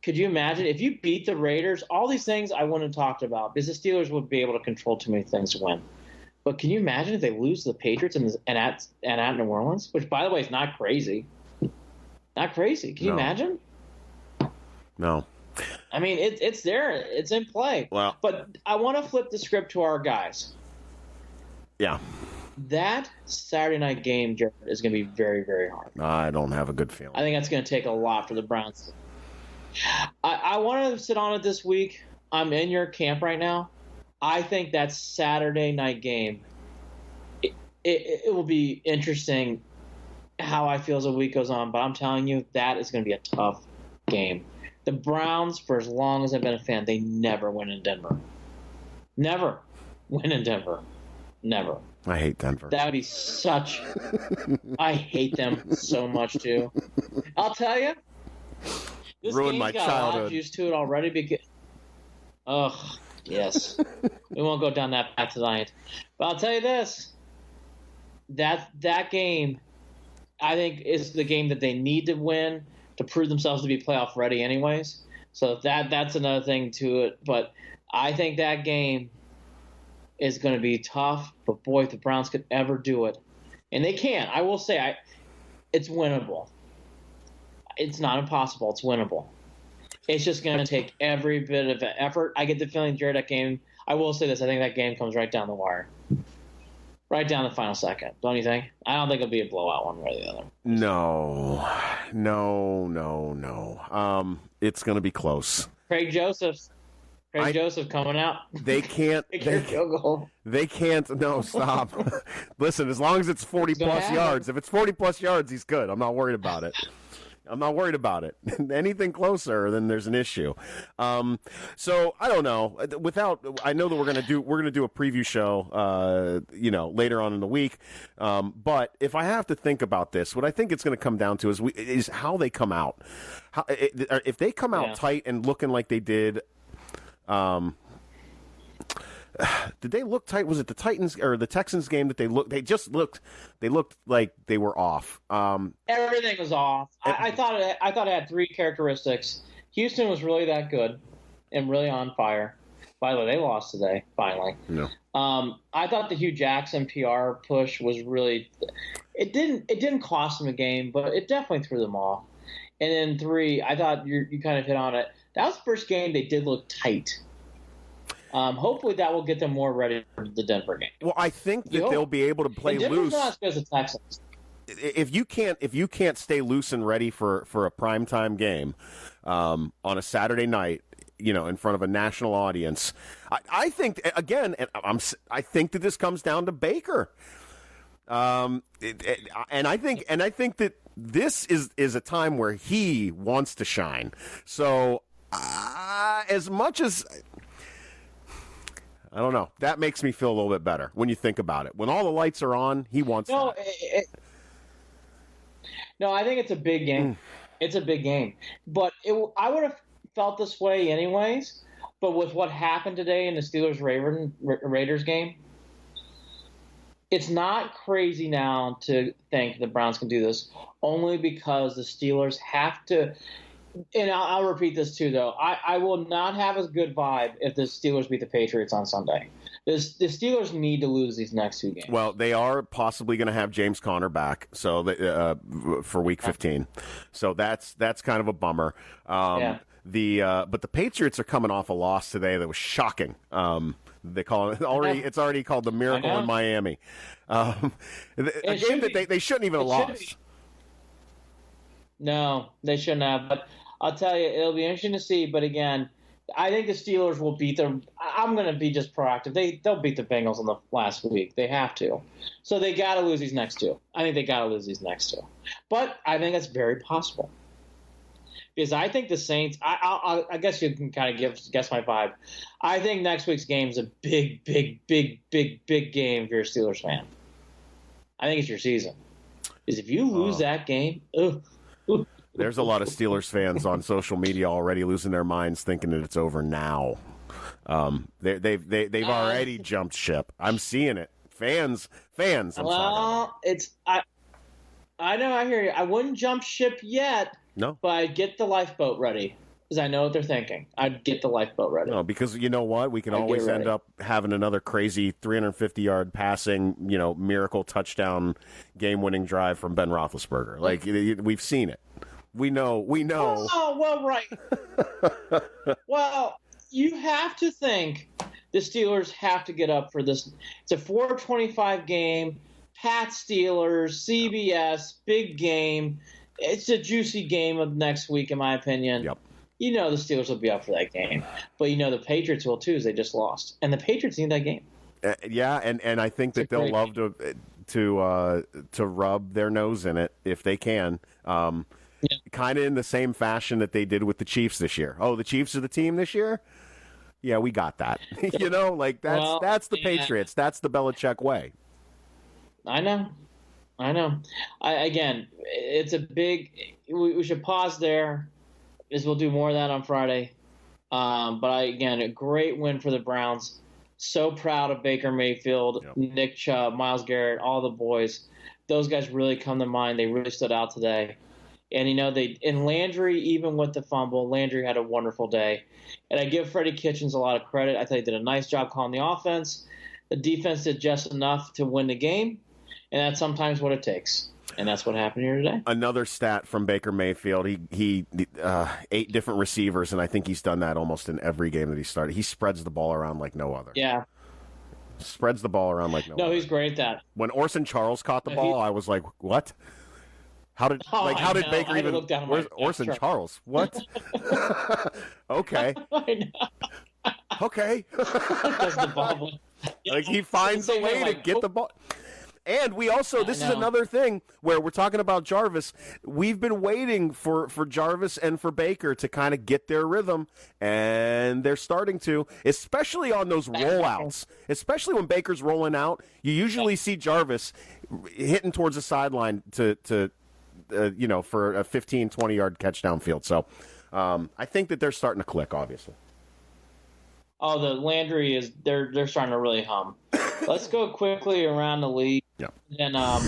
could you imagine if you beat the Raiders, all these things I wouldn't have talked about, because the Steelers would be able to control too many things to win. But can you imagine if they lose to the Patriots and at New Orleans, which, by the way, is not crazy. Not crazy. Can you imagine? No. I mean, it's there. It's in play. Well, but I want to flip the script to our guys. Yeah. That Saturday night game, Jared, is going to be very, very hard. I don't have a good feeling. I think that's going to take a lot for the Browns. I want to sit on it this week. I'm in your camp right now. I think that Saturday night game, it will be interesting how I feel as the week goes on. But I'm telling you, that is going to be a tough game. The Browns, for as long as I've been a fan, they never win in Denver. Never win in Denver. Never. I hate Denver. That would be such. I hate them so much too. I'll tell you, this ruined my got childhood. a lot of juice to it already because. Ugh. Yes. We won't go down that path tonight. But I'll tell you this. That game, I think, is the game that they need to win to prove themselves to be playoff ready anyways. So that's another thing to it. But I think that game is going to be tough. But, boy, if the Browns could ever do it. And they can. I will say it's winnable. It's not impossible. It's winnable. It's just going to take every bit of effort. I get the feeling, Jared, that game, I will say this, I think that game comes right down the wire. Right down the final second. Don't you think? I don't think it'll be a blowout one way or the other. No. It's going to be close. Craig Joseph coming out. They can't. They can't. No, stop. Listen, as long as it's 40-plus yards. If it's 40-plus yards, he's good. I'm not worried about it. Anything closer, then there's an issue. So I don't know. I know that we're gonna do a preview show, later on in the week. But if I have to think about this, what I think it's going to come down to is how they come out. If they come out tight and looking like they did. Did they look tight? Was it the Titans or the Texans game that they looked? They looked like they were off. Everything was off. I thought it had three characteristics. Houston was really that good and really on fire. By the way, they lost today. Finally. No. I thought the Hugh Jackson PR push was really. It didn't cost them a game, but it definitely threw them off. And then 3, I thought you kind of hit on it. That was the first game they did look tight. Hopefully that will get them more ready for the Denver game. Well, I think that they'll be able to play Denver's loose. not as good as the Texans. If you can't stay loose and ready for a primetime game on a Saturday night, in front of a national audience, I think again, I think that this comes down to Baker. And I think that this is a time where he wants to shine. So as much as I don't know, that makes me feel a little bit better when you think about it. When all the lights are on, he wants. No, I think it's a big game. It's a big game, but I would have felt this way anyways. But with what happened today in the Steelers-Raiders game, it's not crazy now to think the Browns can do this, only because the Steelers have to. And I'll repeat this too, though. I will not have a good vibe if the Steelers beat the Patriots on Sunday. The Steelers need to lose these next 2 games. Well, they are possibly going to have James Conner back, for Week 15. So that's kind of a bummer. But the Patriots are coming off a loss today that was shocking. They call it already. It's already called the Miracle in Miami. A game that they shouldn't even have lost. No, they shouldn't have. But I'll tell you, it'll be interesting to see. But again, I think the Steelers will beat them. I'm going to be just proactive. They'll beat the Bengals in the last week. They have to. So they got to lose these next 2. I think they got to lose these next 2. But I think that's very possible. Because I think the Saints, I guess you can kind of guess my vibe. I think next week's game is a big, big, big, big, big game if you're a Steelers fan. I think it's your season. Because if you lose that game, there's a lot of Steelers fans on social media already losing their minds, thinking that it's over now. They've already jumped ship. I'm seeing it. Fans. I know. I hear you. I wouldn't jump ship yet. No, but I'd get the lifeboat ready because I know what they're thinking. I'd get the lifeboat ready. No, because you know what? We can always end up having another crazy 350-yard passing, miracle touchdown, game-winning drive from Ben Roethlisberger. Like we've seen it. We know. Oh, well, right. Well, you have to think the Steelers have to get up for this. It's a 4:25 game. Pats Steelers, CBS, big game. It's a juicy game of next week, in my opinion. Yep. The Steelers will be up for that game. But the Patriots will, too, as they just lost. And the Patriots need that game. And I think that they'll love to rub their nose in it if they can. Kind of in the same fashion that they did with the Chiefs this year. Oh, the Chiefs are the team this year? Yeah, we got that. That's the Patriots. That's the Belichick way. I know. Again, it's a big. We should pause there, as we'll do more of that on Friday. Again, a great win for the Browns. So proud of Baker Mayfield, Nick Chubb, Myles Garrett, all the boys. Those guys really come to mind. They really stood out today. And in Landry, even with the fumble, Landry had a wonderful day. And I give Freddie Kitchens a lot of credit. I thought he did a nice job calling the offense. The defense did just enough to win the game. And that's sometimes what it takes. And that's what happened here today. Another stat from Baker Mayfield. He 8 different receivers, and I think he's done that almost in every game that he started. He spreads the ball around like no other. Yeah. Spreads the ball around like no other. No, he's great at that. When Orson Charles caught the ball, I was like, what? How did Baker even – where's Orson Charles? What? Okay. I know. Okay. Does the ball. Like he finds a way to get the ball. And we also, this is another thing where we're talking about Jarvis. We've been waiting for Jarvis and for Baker to kind of get their rhythm, and they're starting to, especially on those rollouts. Especially when Baker's rolling out, you usually see Jarvis hitting towards the sideline to for a 15, 20-yard catch downfield. So I think that they're starting to click, obviously. Oh, the Landry they're starting to really hum. Let's go quickly around the league. Yeah. And I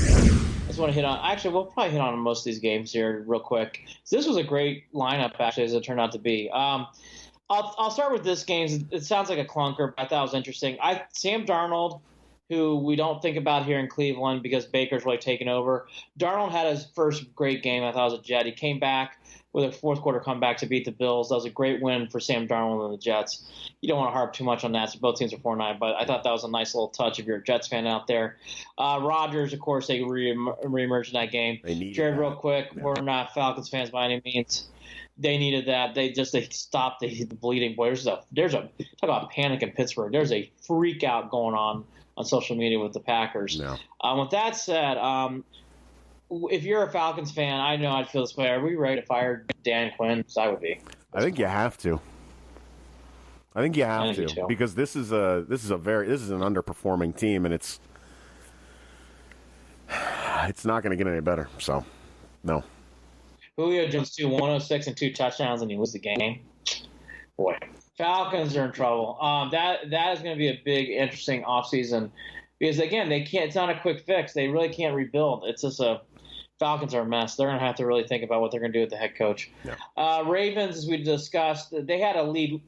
just want to hit on. Actually, we'll probably hit on most of these games here real quick. So this was a great lineup, actually, as it turned out to be. I'll start with this game. It sounds like a clunker, but I thought it was interesting. Sam Darnold who we don't think about here in Cleveland because Baker's really taken over. Darnold had his first great game. I thought it was a Jet. He came back with a fourth quarter comeback to beat the Bills. That was a great win for Sam Darnold and the Jets. You don't want to harp too much on that. So both teams are 4-9, but I thought that was a nice little touch if you're a Jets fan out there. Rodgers, of course, they reemerged in that game. Jared, real quick, we're not Falcons fans by any means. They needed that. They stopped the bleeding. Boy, there's a talk about panic in Pittsburgh. There's a freak out going on social media with the Packers. No. With that said, if you're a Falcons fan, I know I'd feel this way. Are we ready to fire Dan Quinn? Because I would be. I think you have to. I think you have to too. Because this is an underperforming team, and it's not going to get any better. So, no. Julio Jones 106 and 2 touchdowns, and you lose the game. Boy, Falcons are in trouble. That is going to be a big, interesting offseason because again, they can't. It's not a quick fix. They really can't rebuild. It's just Falcons are a mess. They're going to have to really think about what they're going to do with the head coach. Yeah. Ravens, as we discussed, they had a lead.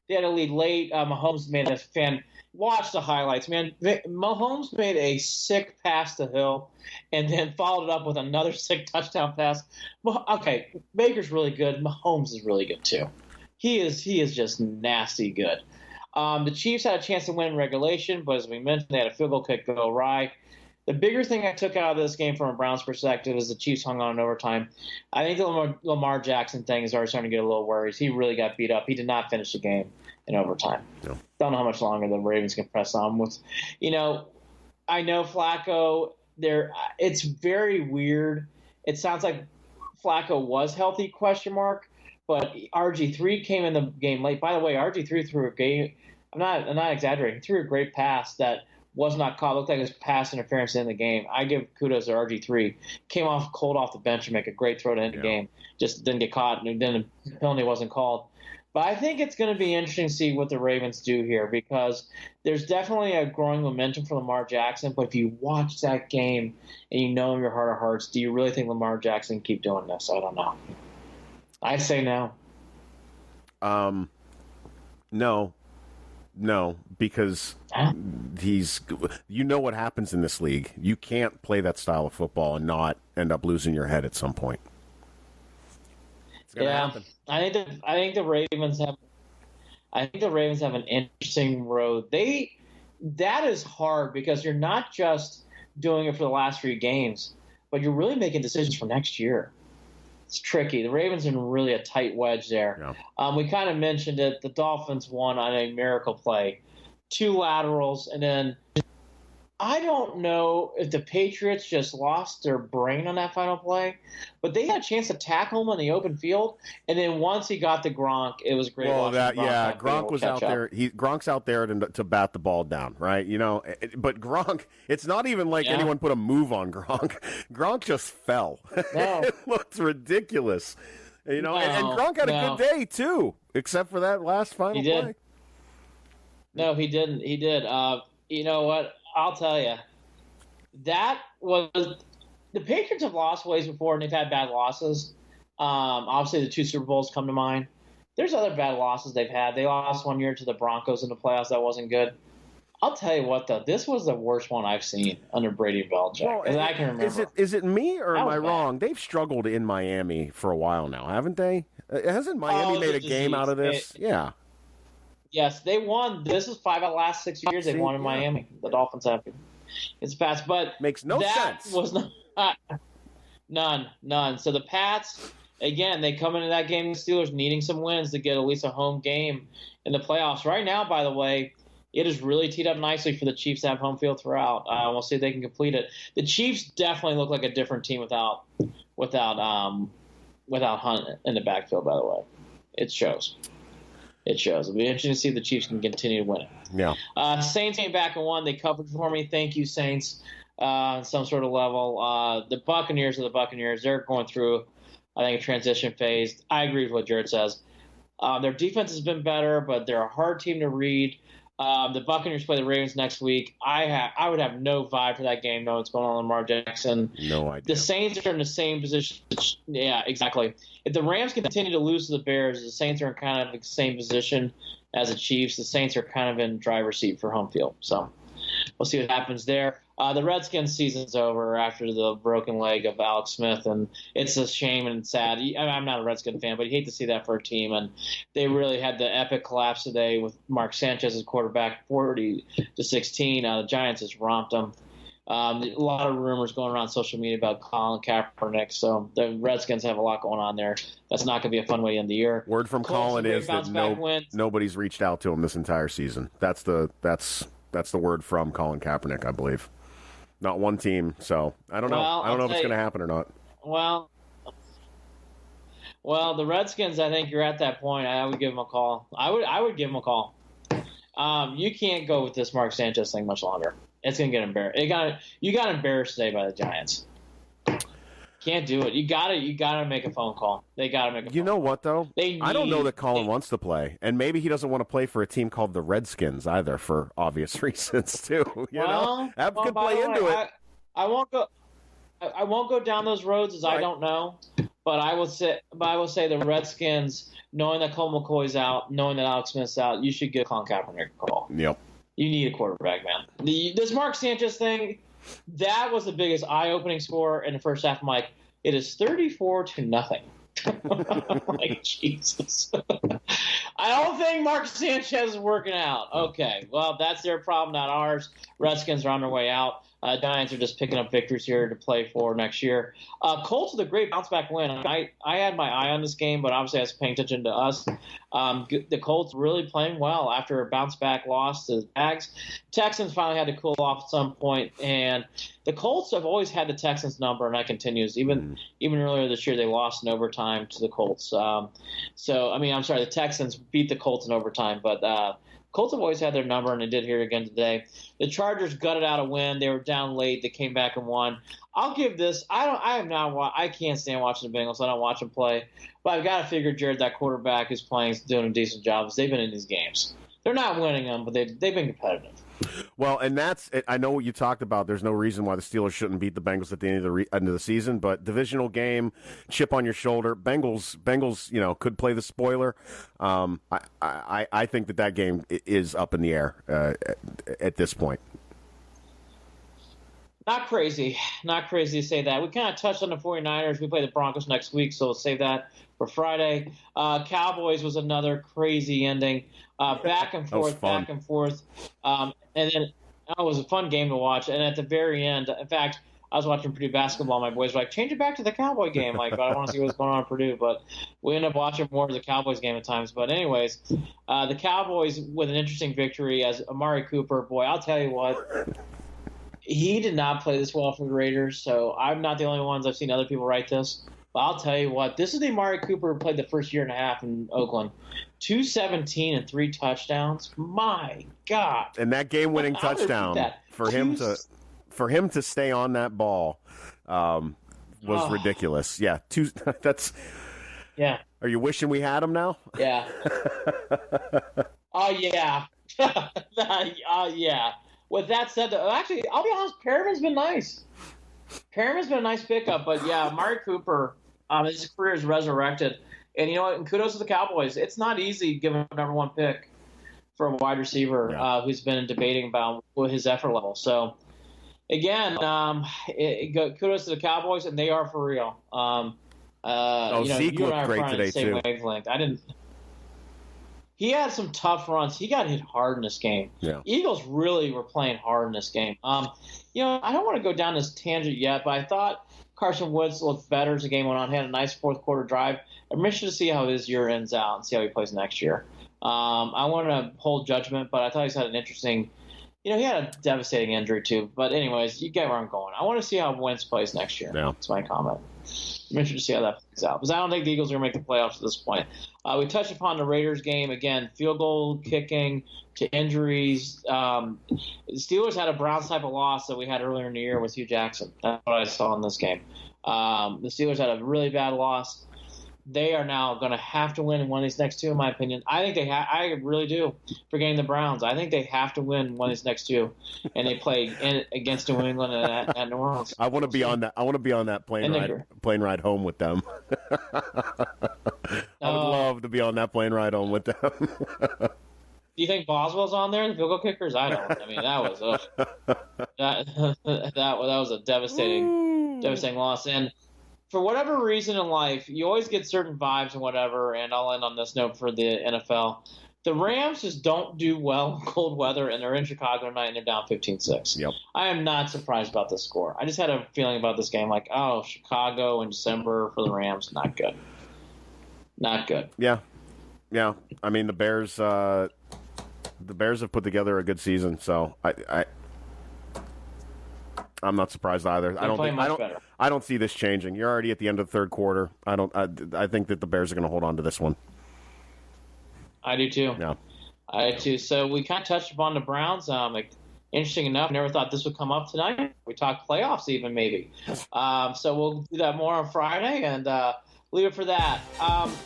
They had a lead late. Mahomes made a fan. Watch the highlights, man. Mahomes made a sick pass to Hill and then followed it up with another sick touchdown pass. Okay, Baker's really good. Mahomes is really good too. He is just nasty good. The Chiefs had a chance to win in regulation, but as we mentioned, they had a field goal kick go awry. The bigger thing I took out of this game from a Browns perspective is the Chiefs hung on in overtime. I think the Lamar Jackson thing is already starting to get a little worried. He really got beat up. He did not finish the game in overtime. No. Don't know how much longer the Ravens can press on with. I know Flacco. It's very weird. It sounds like Flacco was healthy? ? But RG3 came in the game late. By the way, RG3 threw a game. I'm not exaggerating. He threw a great pass that was not caught. Looked like it was pass interference in the game. I give kudos to RG3. Came off cold off the bench and make a great throw to end the game. Just didn't get caught, and then the penalty wasn't called. But I think it's going to be interesting to see what the Ravens do here because there's definitely a growing momentum for Lamar Jackson. But if you watch that game and you know in your heart of hearts, do you really think Lamar Jackson can keep doing this? I don't know. I say no. No, because you know what happens in this league. You can't play that style of football and not end up losing your head at some point. It's gonna happen. I think the Ravens have an interesting road. That is hard because you're not just doing it for the last 3 games, but you're really making decisions for next year. It's tricky. The Ravens are in really a tight wedge there. Yeah. We kind of mentioned it. The Dolphins won on a miracle play. 2 laterals, and then I don't know if the Patriots just lost their brain on that final play, but they had a chance to tackle him on the open field, and then once he got to Gronk, it was great. Well, Gronk was out there. Gronk's out there to bat the ball down, right? But Gronk, it's not even like anyone put a move on Gronk. Gronk just fell. No. It looked ridiculous. And Gronk had a good day too, except for that last final play. No, he didn't. He did. You know what? I'll tell you, that was the Patriots have lost ways before, and they've had bad losses. Obviously, the 2 Super Bowls come to mind. There's other bad losses they've had. They lost one year to the Broncos in the playoffs. That wasn't good. I'll tell you what, though, this was the worst one I've seen under Brady and Belichick, as I can remember. Is it me, or am I wrong? They've struggled in Miami for a while now, haven't they? Hasn't Miami made a game out of this? Yeah. Yes, they won. This is 5 out of the last 6 years they've won in Miami. The Dolphins have. It's Pats, but makes no sense. That was none. So the Pats, again, they come into that game, the Steelers needing some wins to get at least a home game in the playoffs. Right now, by the way, it is really teed up nicely for the Chiefs to have home field throughout. We'll see if they can complete it. The Chiefs definitely look like a different team without Hunt in the backfield. By the way, it shows. It'll be interesting to see if the Chiefs can continue to win it. Yeah. Saints came back and won. They covered for me. Thank you, Saints, on some sort of level. The Buccaneers are the Buccaneers. They're going through, I think, a transition phase. I agree with what Jared says. Their defense has been better, but they're a hard team to read. The Buccaneers play the Ravens next week. I would have no vibe for that game, knowing what's going on with Lamar Jackson. No idea. The Saints are in the same position. Yeah, exactly. If the Rams continue to lose to the Bears, the Saints are in kind of the same position as the Chiefs. The Saints are kind of in driver's seat for home field. So we'll see what happens there. The Redskins season's over after the broken leg of Alex Smith, and it's a shame and sad. I'm not a Redskin fan, but you hate to see that for a team. And they really had the epic collapse today with Mark Sanchez as quarterback, 40-16. The Giants just romped them. A lot of rumors going around social media about Colin Kaepernick, so the Redskins have a lot going on there. That's not going to be a fun way to end the year. Word from Colin is that nobody's reached out to him this entire season. That's the word from Colin Kaepernick, I believe. Not one team, so I don't know. I don't know if it's going to happen or not. Well, the Redskins, I think you're at that point. I would give them a call. I would give them a call. You can't go with this Mark Sanchez thing much longer. It's going to get embarrassed. You got embarrassed today by the Giants. Can't do it. You got to make a phone call. They got to make a phone call. You know what, though? I don't know that Colin wants to play. And maybe he doesn't want to play for a team called the Redskins either for obvious reasons, too. You know? That could play into it. I won't go down those roads as I don't know. But I will say the Redskins, knowing that Colt McCoy's out, knowing that Alex Smith's out, you should give Colin Kaepernick a call. Yep. You need a quarterback, man. This Mark Sanchez thing, that was the biggest eye-opening score in the first half. I'm like, it is 34-0. Like, Jesus. I don't think Mark Sanchez is working out. Okay, well, that's their problem, not ours. Redskins are on their way out. Giants are just picking up victories here to play for next year. Colts with a great bounce-back win. I had my eye on this game, but obviously I was paying attention to us. The Colts really playing well after a bounce-back loss to the Jags. Texans finally had to cool off at some point, and the Colts have always had the Texans number, and that continues. Even earlier this year, they lost in overtime to the Colts. The Texans beat the Colts in overtime, but Colts have always had their number, and they did here again today. The Chargers gutted out a win. They were down late. They came back and won. I'll give this. I can't stand watching the Bengals. I don't watch them play, but I've got to figure Jarid, that quarterback, is playing, is doing a decent job. They've been in these games. They're not winning them, but they've been competitive. Well, and I know what you talked about. There's no reason why the Steelers shouldn't beat the Bengals at the end of the season, but divisional game, chip on your shoulder. Bengals, could play the spoiler. I think that game is up in the air at this point. Not crazy to say that. We kind of touched on the 49ers. We play the Broncos next week, so we'll save that for Friday. Cowboys was another crazy ending. Back and forth. And then it was a fun game to watch. And at the very end, in fact, I was watching Purdue basketball. My boys were like, change it back to the Cowboy game. Like, but I want to see what's going on at Purdue. But we end up watching more of the Cowboys game at times. But anyways, the Cowboys with an interesting victory as Amari Cooper. Boy, I'll tell you what. He did not play this well for the Raiders, so I'm not the only ones. I've seen other people write this. But I'll tell you what, this is the Amari Cooper who played the first year and a half in Oakland. 217 and 3 touchdowns. My God. And that game-winning touchdown for him to stay on that ball was ridiculous. Yeah, Yeah. Are you wishing we had him now? Yeah. Oh yeah. Yeah. With that said, actually, I'll be honest, Perriman's been nice. Perriman's been a nice pickup, but yeah, Amari Cooper, his career is resurrected. And you know what? And kudos to the Cowboys. It's not easy giving a number 1 pick for a wide receiver who's been debating about his effort level. So, again, kudos to the Cowboys, and they are for real. Zeke looked great today, too. Wavelength. He had some tough runs. He got hit hard in this game. Yeah. Eagles really were playing hard in this game. I don't want to go down this tangent yet, but I thought Carson Wentz looked better as the game went on. He had a nice fourth quarter drive. I'm interested to see how his year ends out and see how he plays next year. I want to hold judgment, but I thought he's had an interesting – he had a devastating injury too. But anyways, you get where I'm going. I want to see how Wentz plays next year. Yeah. That's my comment. I'm interested to see how that plays out because I don't think the Eagles are going to make the playoffs at this point. We touched upon the Raiders game. Again, field goal kicking to injuries. The Steelers had a Browns type of loss that we had earlier in the year with Hugh Jackson. That's what I saw in this game. The Steelers had a really bad loss. They are now going to have to win in one of these next two, in my opinion. I think I really do. Forgetting the Browns, I think they have to win one of these next two, and they play against New England and at New Orleans. I want to be on that. I want to be on that plane ride home with them. I would love to be on that plane ride home with them. Do you think Boswell's on there, the field goal kickers? I don't. I mean, that was that was a devastating loss. And for whatever reason in life, you always get certain vibes and whatever. And I'll end on this note for the NFL. The Rams just don't do well in cold weather, and they're in Chicago tonight, and they're down 15-6. Yep. I am not surprised about this score. I just had a feeling about this game, like, oh, Chicago in December for the Rams, not good. Not good. Yeah. I mean, the Bears have put together a good season, so I'm not surprised either. I don't see this changing. You're already at the end of the third quarter. I think that the Bears are going to hold on to this one. I do too. Yeah. I do too. So we kind of touched upon the Browns. Interesting enough, never thought this would come up tonight. We talked playoffs even maybe. So we'll do that more on Friday and leave it for that.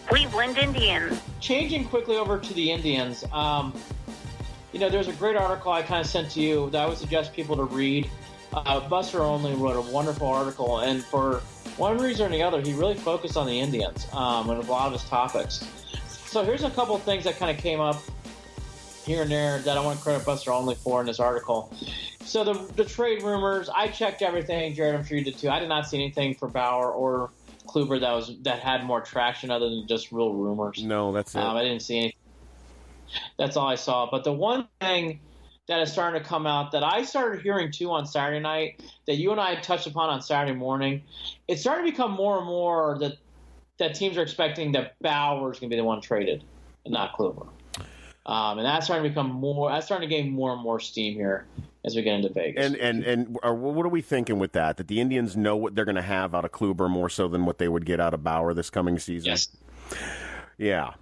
Cleveland Indians. Changing quickly over to the Indians. There's a great article I kind of sent to you that I would suggest people to read. Buster Only wrote a wonderful article, and for one reason or the other, he really focused on the Indians and a lot of his topics. So here's a couple of things that kind of came up here and there that I want to credit Buster Only for in this article. So the trade rumors, I checked everything. Jared, I'm sure you did too. I did not see anything for Bauer or Kluber that had more traction other than just real rumors. No, that's it. I didn't see anything. That's all I saw. But the one thing that is starting to come out that I started hearing too on Saturday night, that you and I touched upon on Saturday morning, it's starting to become more and more that teams are expecting that Bauer is going to be the one traded and not Kluber. And that's starting to become more. That's starting to gain more and more steam here as we get into Vegas. And what are we thinking with that? That the Indians know what they're going to have out of Kluber more so than what they would get out of Bauer this coming season? Yes. Yeah.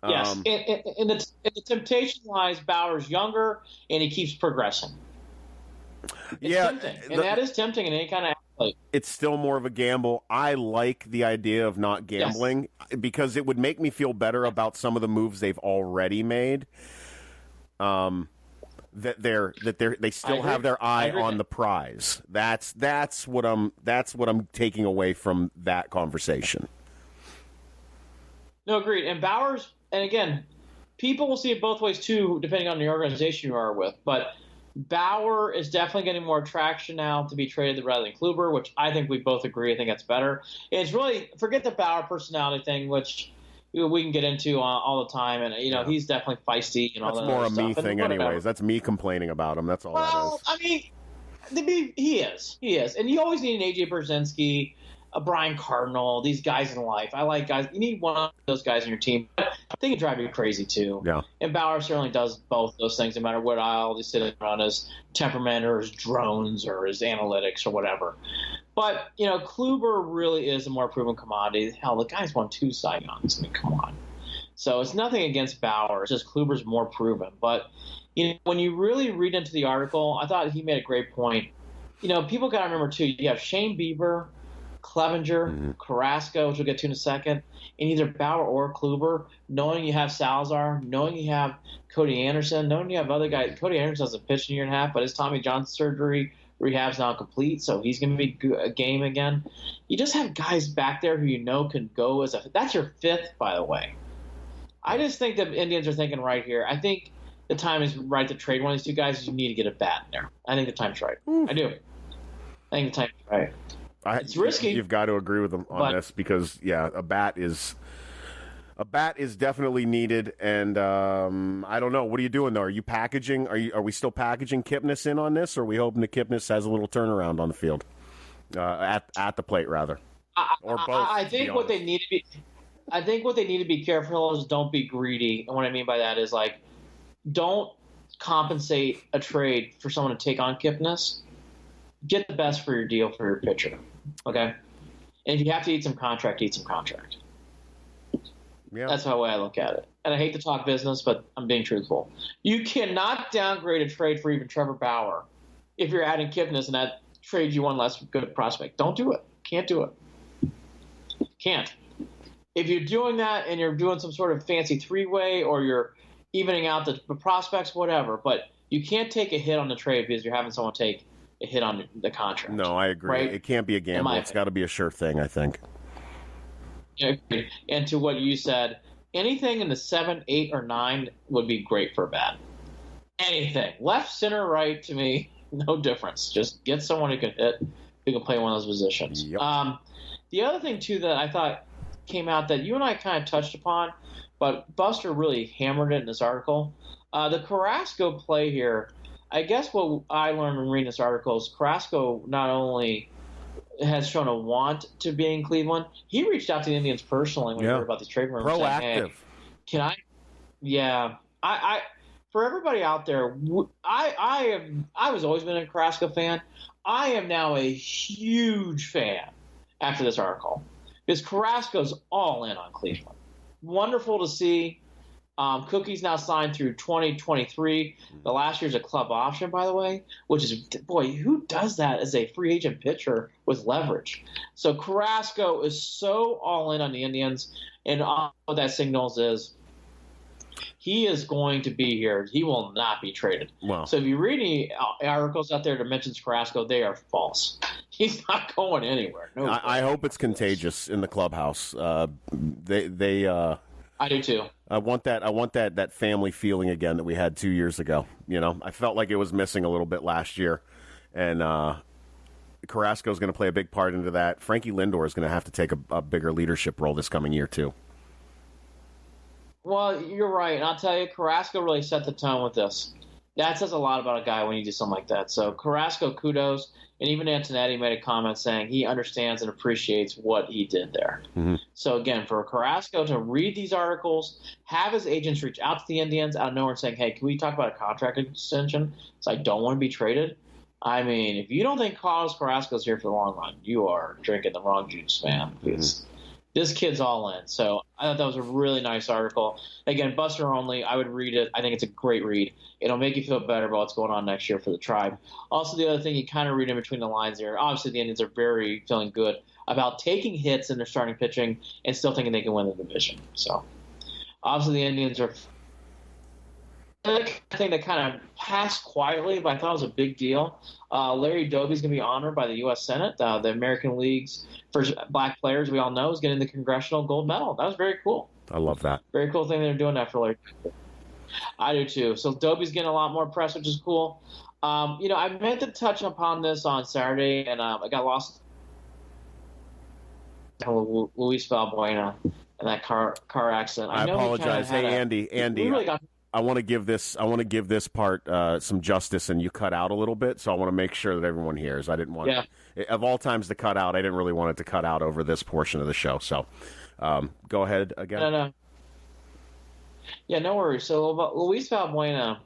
Yes. And the temptation lies Bauer's younger and he keeps progressing. It's tempting. And that is tempting in any kind of athlete. It's still more of a gamble. I like the idea of not gambling because it would make me feel better about some of the moves they've already made. That they still have their eye on the prize. That's what I'm taking away from that conversation. No, agreed. And Bauer's, and again, people will see it both ways too, depending on the organization you are with. But Bauer is definitely getting more traction now to be traded rather than Kluber, which I think we both agree. I think that's better. It's really, forget the Bauer personality thing, which we can get into all the time. And, he's definitely feisty and all that. That's more a me stuff. thing anyways. That's me complaining about him. That's all that is. I mean, he is. And you always need an A.J. Brzezinski, a Brian Cardinal, these guys in life. I like guys. You need one of those guys on your team. They can drive you crazy too. Yeah. And Bauer certainly does both those things, no matter what aisle he's sitting on, his temperament or his drones or his analytics or whatever. But, Kluber really is a more proven commodity. Hell, the guy's won 2 Cy Youngs. I mean, come on. So it's nothing against Bauer. It's just Kluber's more proven. But, when you really read into the article, I thought he made a great point. People got to remember, too, you have Shane Bieber, Clevenger, Carrasco, which we'll get to in a second, and either Bauer or Kluber, knowing you have Salazar, knowing you have Cody Anderson, knowing you have other guys. Cody Anderson hasn't pitched in a year and a half, but his Tommy John surgery rehab's now complete, so he's going to be a game again. You just have guys back there who can go as that's your 5th, by the way. I just think the Indians are thinking right here. I think the time is right to trade one of these two guys. You need to get a bat in there. I think the time's right. I do. I think the time's right. It's risky. You've got to agree with them on this because, a bat is definitely needed. And I don't know. What are you doing though? Are you packaging? Are we still packaging Kipnis in on this? Or are we hoping that Kipnis has a little turnaround on the field at the plate rather, or both? I think what they need to be careful is don't be greedy. And what I mean by that is don't compensate a trade for someone to take on Kipnis. Get the best for your deal for your pitcher, okay? And if you have to eat some contract, eat some contract. Yeah. That's the way I look at it. And I hate to talk business, but I'm being truthful. You cannot downgrade a trade for even Trevor Bauer if you're adding Kipnis and that trades you one less good prospect. Don't do it. Can't do it. Can't. If you're doing that and you're doing some sort of fancy three-way or you're evening out the prospects, whatever, but you can't take a hit on the trade because you're having someone take a hit on the contract. No, I agree. Right? It can't be a gamble. It's got to be a sure thing, I think. And to what you said, anything in the 7, 8, or 9 would be great for a bat. Anything. Left, center, right, to me, no difference. Just get someone who can hit, who can play one of those positions. Yep. The other thing, too, that I thought came out that you and I kind of touched upon, but Buster really hammered it in this article. The Carrasco play here, I guess what I learned from reading this article is Carrasco not only has shown a want to be in Cleveland, he reached out to the Indians personally when he heard about these trade rumors. Proactive. Saying, hey, can I? Yeah. I for everybody out there, I was always been a Carrasco fan. I am now a huge fan after this article because Carrasco's all in on Cleveland. Wonderful to see. Cookie's now signed through 2023. The last year's a club option, by the way, which is, boy, who does that as a free agent pitcher with leverage? So Carrasco is so all in on the Indians, and all that signals is he is going to be here. He will not be traded. Wow. So if you read any articles out there that mentions Carrasco, they are false. He's not going anywhere. No, I hope it's contagious in the clubhouse. I do too. I want that family feeling again that we had 2 years ago. You know, I felt like it was missing a little bit last year, and Carrasco is going to play a big part into that. Frankie Lindor is going to have to take a bigger leadership role this coming year too. Well, you're right, and I'll tell you, Carrasco really set the tone with this. That says a lot about a guy when you do something like that. So Carrasco, kudos. And even Antonetti made a comment saying he understands and appreciates what he did there. Mm-hmm. So, again, for Carrasco to read these articles, have his agents reach out to the Indians out of nowhere saying, hey, can we talk about a contract extension? So I don't want to be traded. I mean, if you don't think Carlos Carrasco's here for the long run, you are drinking the wrong juice, man. Because this kid's all in. So I thought that was a really nice article. Again, Buster only. I would read it. I think it's a great read. It'll make you feel better about what's going on next year for the Tribe. Also, the other thing you kind of read in between the lines there, obviously the Indians are very feeling good about taking hits in their starting pitching and still thinking they can win the division. So obviously the Indians are a thing that kind of passed quietly, but I thought it was a big deal. Larry Doby's going to be honored by the U.S. Senate. The American League's first black players, we all know, is getting the Congressional Gold Medal. That was very cool. I love that. Very cool thing they're doing that for Larry. I do too. So Doby's getting a lot more press, which is cool. I meant to touch upon this on Saturday, and I got lost. Luis Valbuena and that car accident. I apologize. Hey, Andy. I want to give this part some justice, and you cut out a little bit, so I want to make sure that everyone hears. I didn't want of all times to cut out. I didn't really want it to cut out over this portion of the show. So go ahead again. No. Yeah, no worries. So Luis Valbuena,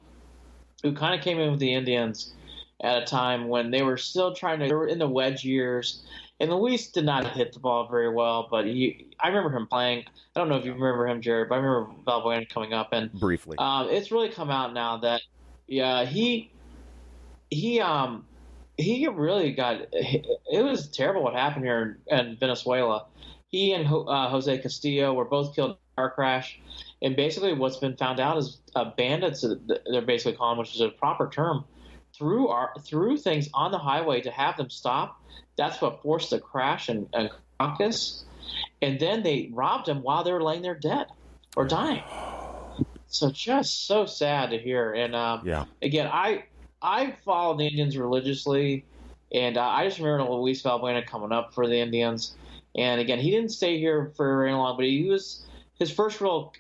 who kind of came in with the Indians at a time when they were still they were in the wedge years, and Luis did not hit the ball very well, but I remember him playing. I don't know if you remember him, Jared, but I remember Valbuena coming up, and briefly. It's really come out now that he really got it was terrible what happened here in Venezuela. He and Jose Castillo were both killed in a car crash. And basically what's been found out is bandits, they're basically calling, which is a proper term, through things on the highway to have them stop. That's what forced the crash and Caracas. And then they robbed them while they were laying there dead or dying. So just so sad to hear. And again, I follow the Indians religiously, and I just remember Luis Valbuena coming up for the Indians. And again, he didn't stay here for very long, but he was his first real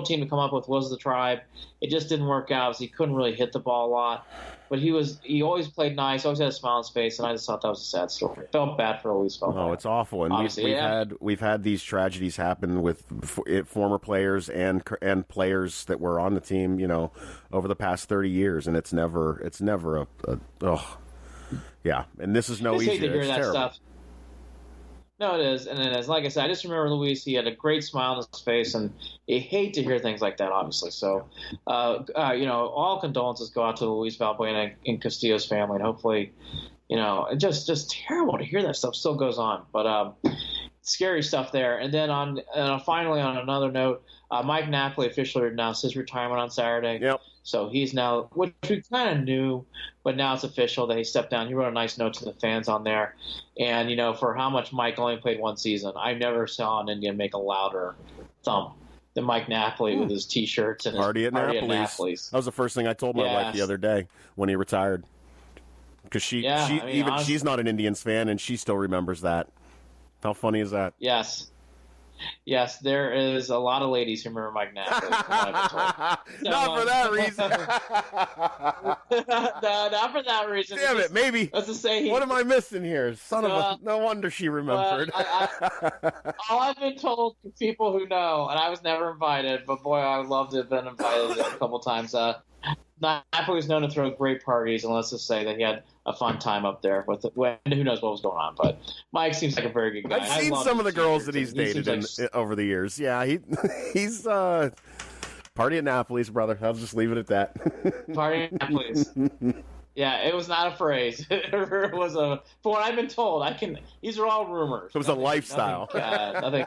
team to come up with was the Tribe. It just didn't work out. So he couldn't really hit the ball a lot, but he always played nice, always had a smile on his face, and I just thought that was a sad story. I felt bad for Luis Valbuena. Oh, it's awful, and we've had these tragedies happen with former players and players that were on the team, over the past 30 years, and it's never and this is no easy. Hate to hear it's that terrible. Stuff. No, it is, and it is. Like I said, I just remember Luis. He had a great smile on his face, and you hate to hear things like that, obviously. So, all condolences go out to Luis Valbuena and Castillo's family, and hopefully, just terrible to hear that stuff still goes on. But scary stuff there. And then finally, on another note, Mike Napoli officially announced his retirement on Saturday. Yep. So he's now, which we kind of knew, but now it's official that he stepped down. He wrote a nice note to the fans on there. And, for how much Mike only played one season, I never saw an Indian make a louder thump than Mike Napoli with his T-shirts and his Party at Napoli's. That was the first thing I told my wife the other day when he retired. Because she's not an Indians fan, and she still remembers that. How funny is that? Yes, there is a lot of ladies who remember Mike Napoli. Not for that reason. No, not for that reason. Damn it, maybe. Let's just say what am I missing here? Son of a... No wonder she remembered. All I've been told from people who know, and I was never invited, but boy, I would love to have been invited a couple times. Napoli was known to throw great parties, and let's just say that he had a fun time up there with who knows what was going on. But Mike seems like a very good guy. I've seen some of the girls that he's dated over the years. Yeah, he's party at Napoli's, brother. I'll just leave it at that. Party at Napoli's. Yeah, it was not a phrase. It was for what I've been told. These are all rumors. It was a lifestyle. Nothing.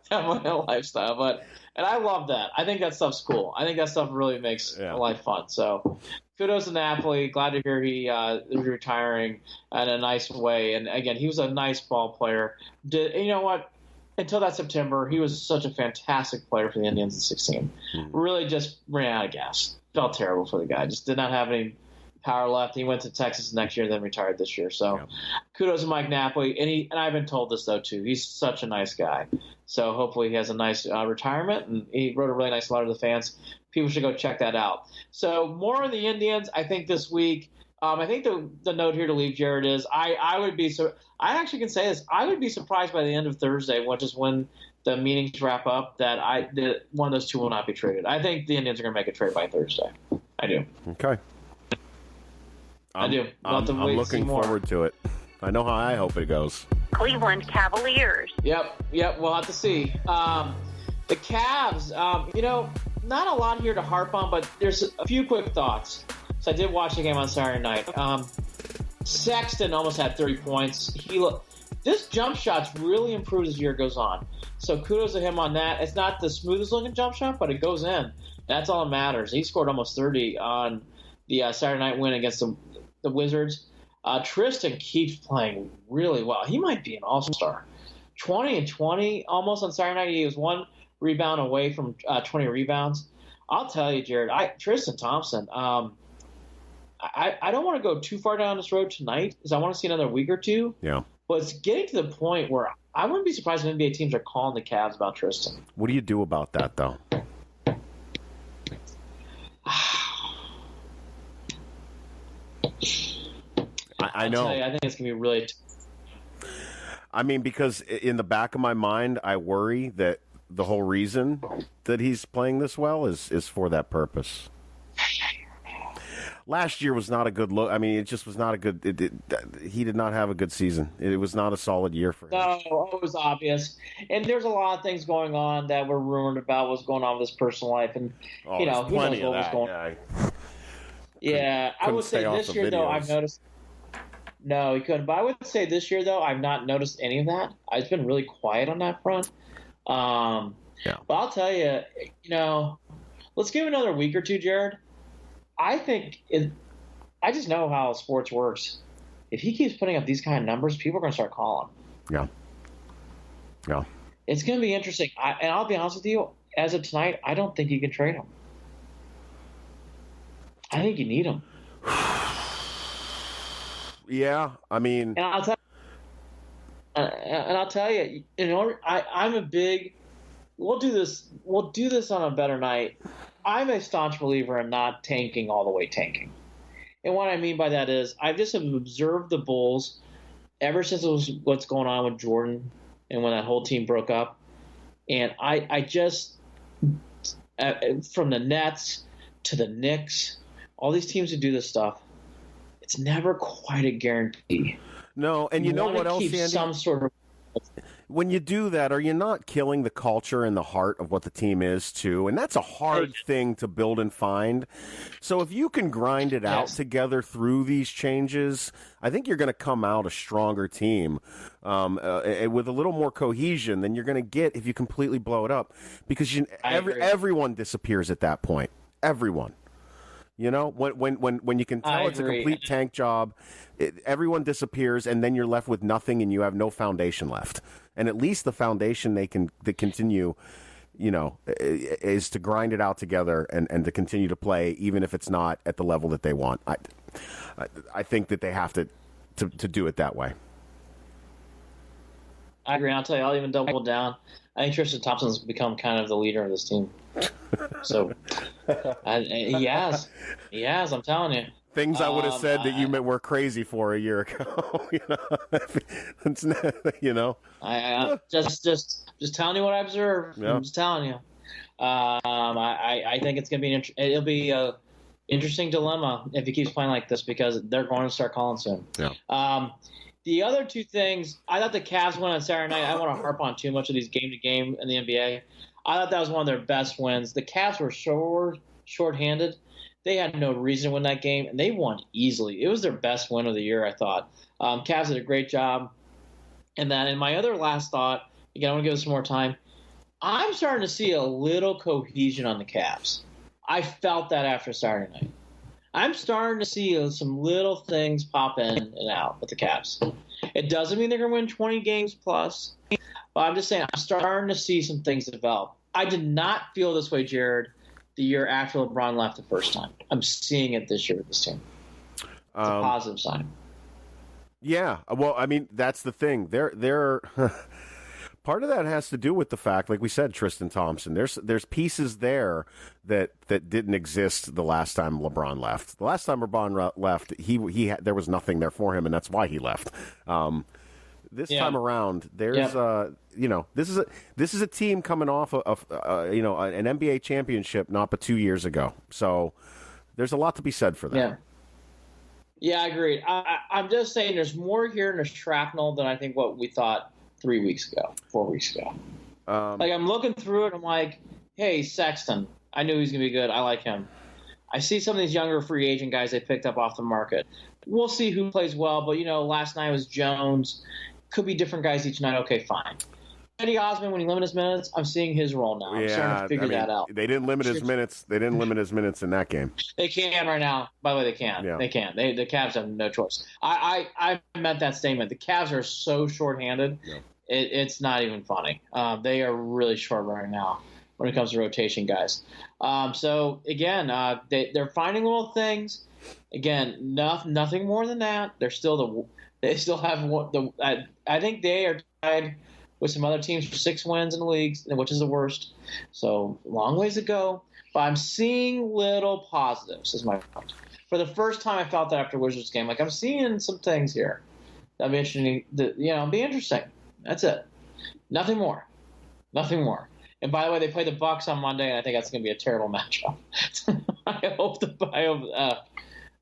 Definitely a lifestyle, and I love that. I think that stuff's cool. I think that stuff really makes life fun. So, kudos to Napoli. Glad to hear he is retiring in a nice way. And again, he was a nice ball player. You know what? Until that September, he was such a fantastic player for the Indians in 16. Really just ran out of gas. Felt terrible for the guy. Just did not have any power left. He went to Texas next year, then retired this year. So kudos to Mike Napoli. And I've been told this, though, too. He's such a nice guy. So hopefully he has a nice retirement. And he wrote a really nice letter to the fans. People should go check that out. So more on the Indians, I think, this week. I think the note here to leave, Jared, is I would be so – I actually can say this. I would be surprised by the end of Thursday, which is when the meetings wrap up, that one of those two will not be traded. I think the Indians are going to make a trade by Thursday. I do. Okay. I do. I'm looking forward to it. I know how I hope it goes. Cleveland Cavaliers. Yep. We'll have to see. The Cavs, not a lot here to harp on, but there's a few quick thoughts. So I did watch the game on Saturday night. Sexton almost had 30 points. This jump shot's really improved as the year goes on. So kudos to him on that. It's not the smoothest looking jump shot, but it goes in. That's all that matters. He scored almost 30 on the Saturday night win against the Wizards. Tristan keeps playing really well. He might be an all-star. 20 and 20 almost on Saturday night. He was one rebound away from 20 rebounds. I'll tell you, Jared, Tristan Thompson, I don't want to go too far down this road tonight because I want to see another week or two. Yeah. But it's getting to the point where I wouldn't be surprised if NBA teams are calling the Cavs about Tristan. What do you do about that, though? I know. I think it's going to be really I mean, because in the back of my mind, I worry that the whole reason that he's playing this well is for that purpose. Last year was not a good look. I mean, it just was not a good he did not have a good season. It was not a solid year for him. No, it was obvious. And there's a lot of things going on that were rumored about what's going on with his personal life. And, who knows what was going on. Yeah, I would say this year, though, I've noticed. No, he couldn't. But I would say this year, though, I've not noticed any of that. It's been really quiet on that front. But I'll tell you, let's give it another week or two, Jared. I think I just know how sports works. If he keeps putting up these kind of numbers, people are going to start calling. Yeah. It's going to be interesting. And I'll be honest with you, as of tonight, I don't think you can trade him. I think you need him. Yeah, I mean, and I'll tell you, I'm a big. We'll do this on a better night. I'm a staunch believer in not tanking all the way tanking. And what I mean by that is I just have observed the Bulls ever since it was what's going on with Jordan and when that whole team broke up. And I just, from the Nets to the Knicks, all these teams who do this stuff, it's never quite a guarantee. No, and you know what else, Andy? Some sort of. When you do that, are you not killing the culture and the heart of what the team is, too? And that's a hard thing to build and find. So if you can grind it out together through these changes, I think you're going to come out a stronger team with a little more cohesion than you're going to get if you completely blow it up. Because everyone disappears at that point. Everyone. You know, when you can tell it's a complete tank job, everyone disappears, and then you're left with nothing, and you have no foundation left. And at least the foundation they continue, is to grind it out together and to continue to play, even if it's not at the level that they want. I think that they have to do it that way. I agree. I'll tell you, I'll even double down. I think Tristan Thompson's become kind of the leader of this team. So, he has, I'm telling you. Things I would have said that you were crazy for a year ago. I just telling you what I observed. Yeah. I'm just telling you. I think it's gonna be it'll be a interesting dilemma if he keeps playing like this, because they're going to start calling soon. Yeah. The other two things, I thought the Cavs won on Saturday night. I don't want to harp on too much of these game to game in the NBA. I thought that was one of their best wins. The Cavs were short-handed. They had no reason to win that game, and they won easily. It was their best win of the year, I thought. Cavs did a great job. And then in my other last thought, again, I want to give it some more time. I'm starting to see a little cohesion on the Cavs. I felt that after Saturday night. I'm starting to see some little things pop in and out with the Cavs. It doesn't mean they're going to win 20 games plus, but I'm just saying I'm starting to see some things develop. I did not feel this way, Jared, the year after LeBron left the first time. I'm seeing it this year with this team. It's a positive sign. Yeah, well, I mean, that's the thing. They're part of that has to do with the fact, like we said, Tristan Thompson. There's pieces there that didn't exist the last time LeBron left. The last time LeBron left, there was nothing there for him, and that's why he left. This time around, there's this is a team coming off of an NBA championship not but 2 years ago. So there's a lot to be said for that. Yeah, I agree. I'm just saying there's more here in the shrapnel than I think what we thought 4 weeks ago. I'm looking through it. I'm like, hey, Sexton. I knew he was going to be good. I like him. I see some of these younger free agent guys they picked up off the market. We'll see who plays well. But, last night was Jones. Could be different guys each night. Okay, fine. Eddie Osman, when he limited his minutes, I'm seeing his role now. I'm starting to figure that out. They didn't limit his minutes. They didn't limit his minutes in that game. They can right now. By the way, they can. Yeah. They can. The Cavs have no choice. I meant that statement. The Cavs are so shorthanded. Yeah. It's not even funny. They are really short right now when it comes to rotation guys. So again, they're finding little things. Again, nothing more than that. They still have I think they are tied with some other teams for 6 wins in the leagues, which is the worst. So long ways to go. But I'm seeing little positives is my point. For the first time, I felt that after Wizards game. Like, I'm seeing some things here that'll be interesting. Be interesting. That's it. Nothing more. And by the way, they play the Bucks on Monday, and I think that's going to be a terrible matchup.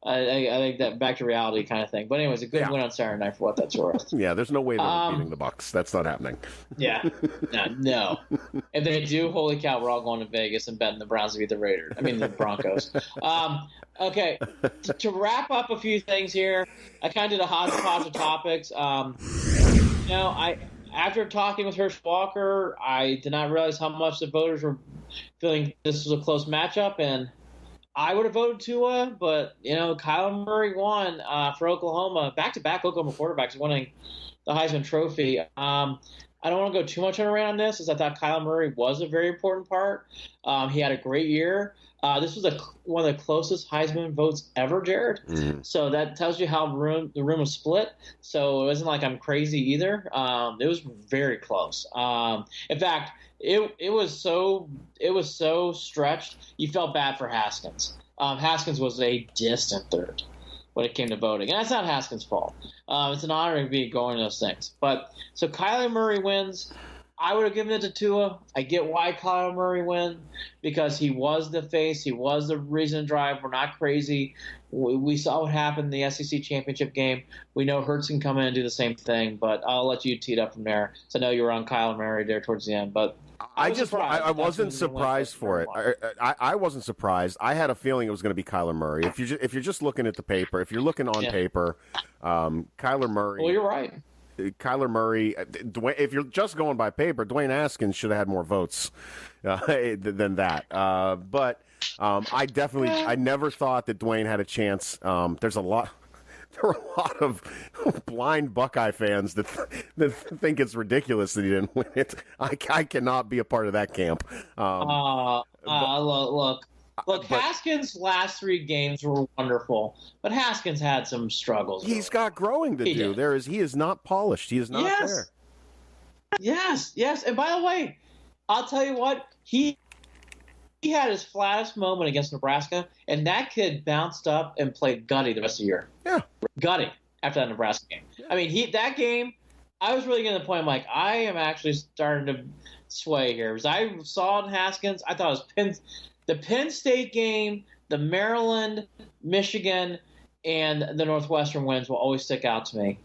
I think that back to reality kind of thing. But anyways, a good win on Saturday night for what that's worth. Yeah, there's no way they're beating the Bucks. That's not happening. Yeah, no. If they do, holy cow, we're all going to Vegas and betting the Browns to beat the Broncos. Okay, to wrap up a few things here, I kind of did a hodgepodge of topics. After talking with Hersh Walker, I did not realize how much the voters were feeling this was a close matchup, and I would have voted Tua, but, Kyler Murray won for Oklahoma. Back-to-back Oklahoma quarterbacks winning the Heisman Trophy. I don't want to go too much on a rant on this, as I thought Kyler Murray was a very important part. He had a great year. This was one of the closest Heisman votes ever, Jared. Mm-hmm. So that tells you how the room was split. So it wasn't like I'm crazy either. It was very close. In fact, it was so stretched. You felt bad for Haskins. Haskins was a distant third when it came to voting, and that's not Haskins' fault. It's an honor to be going to those things. But so Kyler Murray wins. I would have given it to Tua. I get why Kyler Murray win, because he was the face. He was the reason to drive. We're not crazy. We saw what happened in the SEC championship game. We know Hurts can come in and do the same thing, but I'll let you tee it up from there. So I know you were on Kyler Murray there towards the end, but I wasn't surprised for it. I wasn't surprised. I had a feeling it was going to be Kyler Murray. If you're just looking at the paper, if you're looking on paper, Kyler Murray. Well, you're right. Kyler Murray, if you're just going by paper, Dwayne Haskins should have had more votes than that. But I never thought that Dwayne had a chance. There's there are a lot of blind Buckeye fans that think it's ridiculous that he didn't win it. I cannot be a part of that camp. Look, Haskins' last 3 games were wonderful, but Haskins had some struggles. He's got growing to do. He is not polished. He is not there. Yes. And by the way, I'll tell you what, he had his flattest moment against Nebraska, and that kid bounced up and played gutty the rest of the year. Yeah. Gutty after that Nebraska game. Yeah. I mean, that game, I was really getting to the point, I'm like, I am actually starting to sway here. Because I saw in Haskins, I thought it was the Penn State game, the Maryland, Michigan, and the Northwestern wins will always stick out to me.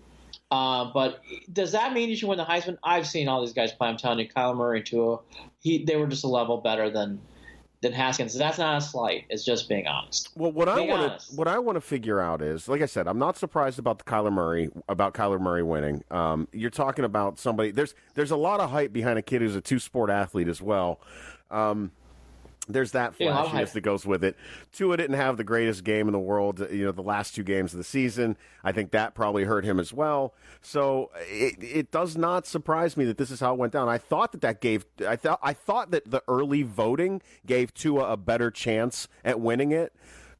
But does that mean you should win the Heisman? I've seen all these guys play. I'm telling you, Kyler Murray and Tua, they were just a level better than Haskins. That's not a slight. It's just being honest. Well, what I want to figure out is, like I said, I'm not surprised about Kyler Murray winning. You're talking about somebody. There's a lot of hype behind a kid who's a 2-sport athlete as well. There's that flashiness that goes with it. Tua didn't have the greatest game in the world, the last 2 games of the season. I think that probably hurt him as well. So it does not surprise me that this is how it went down. I thought that the early voting gave Tua a better chance at winning it.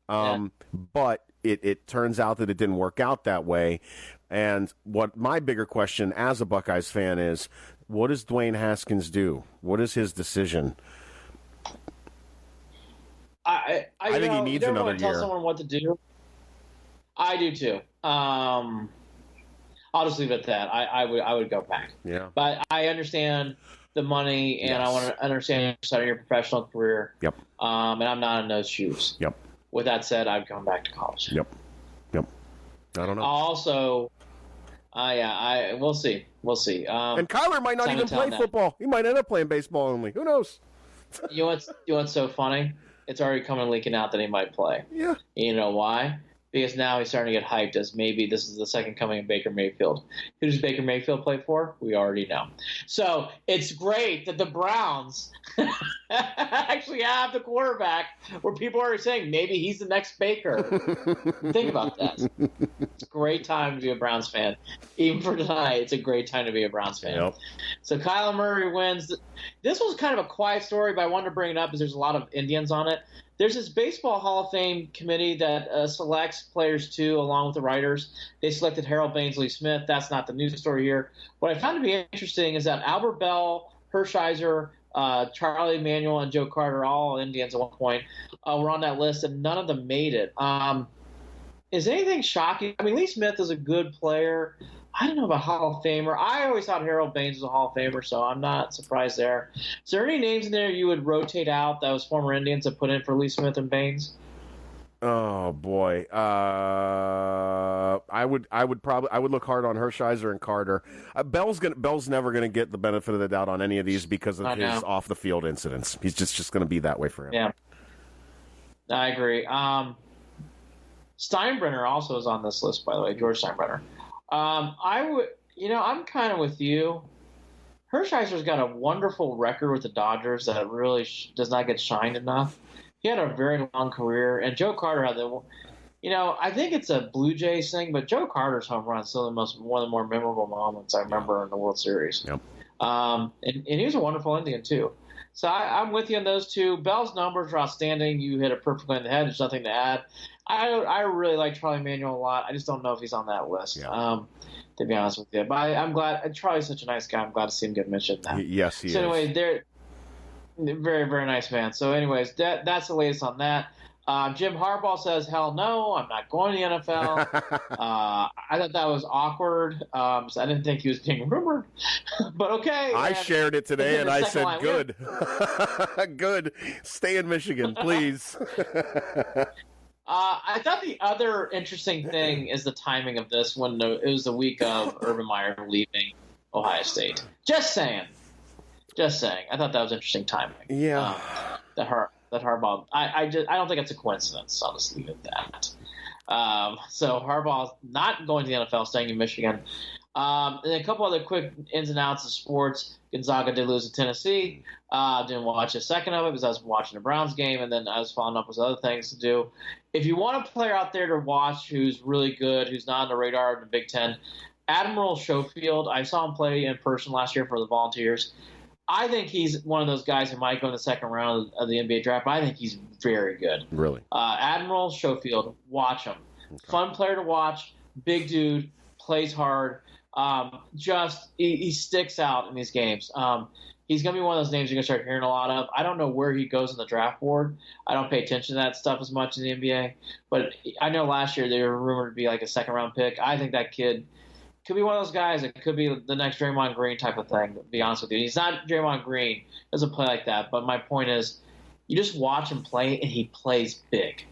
But it turns out that it didn't work out that way. And what my bigger question as a Buckeyes fan is, what does Dwayne Haskins do? What is his decision? I think he needs another year. Tell someone what to do. I do too. I'll just leave it at that. I would go back. Yeah. But I understand the money, and I want to understand you're starting your professional career. Yep. And I'm not in those shoes. Yep. With that said, I'd come back to college. Yep. I don't know. Also, we'll see. And Kyler might not even play football. He might end up playing baseball only. Who knows? You know what's so funny? It's already coming leaking out that he might play. Yeah. You know why? Because now he's starting to get hyped as maybe this is the second coming of Baker Mayfield. Who does Baker Mayfield play for? We already know. So it's great that the Browns actually have the quarterback where people are saying maybe he's the next Baker. Think about that. It's a great time to be a Browns fan. Even for tonight, it's a great time to be a Browns fan. Yep. So Kyler Murray wins. This was kind of a quiet story, but I wanted to bring it up because there's a lot of Indians on it. There's this Baseball Hall of Fame committee that selects players too, along with the writers. They selected Harold Bainsley Smith. That's not the news story here. What I found to be interesting is that Albert Bell, Hershiser, Charlie Emanuel, and Joe Carter, all Indians at one point, were on that list, and none of them made it. Is anything shocking? I mean, Lee Smith is a good player. I don't know about Hall of Famer. I always thought Harold Baines was a Hall of Famer, so I'm not surprised there. Is there any names in there you would rotate out that was former Indians that put in for Lee Smith and Baines? Oh boy, I would look hard on Hershiser and Carter. Bell's never gonna get the benefit of the doubt on any of these because of his off the field incidents. He's just gonna be that way for him. Yeah, I agree. Steinbrenner also is on this list, by the way, George Steinbrenner. I'm kind of with you. Hershiser's got a wonderful record with the Dodgers that really does not get shined enough. He had a very long career, and Joe Carter had I think it's a Blue Jays thing, but Joe Carter's home run is still one of the more memorable moments I remember in the World Series. Yep. And he was a wonderful Indian too. So I'm with you on those two. Bell's numbers are outstanding. You hit it perfectly in the head. There's nothing to add. I really like Charlie Emanuel a lot. I just don't know if he's on that list, to be honest with you. But I'm glad. Charlie's such a nice guy. I'm glad to see him get mentioned now. Yes, he is. So anyway, they're very, very nice man. So anyways, that's the latest on that. Jim Harbaugh says, hell no, I'm not going to the NFL. I thought that was awkward. So I didn't think he was being rumored. But okay. I shared it today, and I said, good. Good. Stay in Michigan, please. I thought the other interesting thing is the timing of this when it was the week of Urban Meyer leaving Ohio State. Just saying. I thought that was interesting timing. Yeah. That Harbaugh. I don't think it's a coincidence. I'll just leave it at that. So Harbaugh's not going to the NFL, staying in Michigan. And a couple other quick ins and outs of sports. Gonzaga did lose to Tennessee. Didn't watch a second of it because I was watching the Browns game, and then I was following up with other things to do. If you want a player out there to watch who's really good, who's not on the radar in the Big Ten, Admiral Schofield. I saw him play in person last year for the Volunteers. I think he's one of those guys who might go in the second round of the NBA draft, but I think he's very good. Really? Admiral Schofield, watch him. Okay. Fun player to watch, big dude, plays hard. He sticks out in these games. He's going to be one of those names you're going to start hearing a lot of. I don't know where he goes in the draft board. I don't pay attention to that stuff as much in the NBA. But I know last year they were rumored to be like a second-round pick. I think that kid could be one of those guys that could be the next Draymond Green type of thing, to be honest with you. He's not Draymond Green. Doesn't play like that. But my point is, you just watch him play, and he plays big.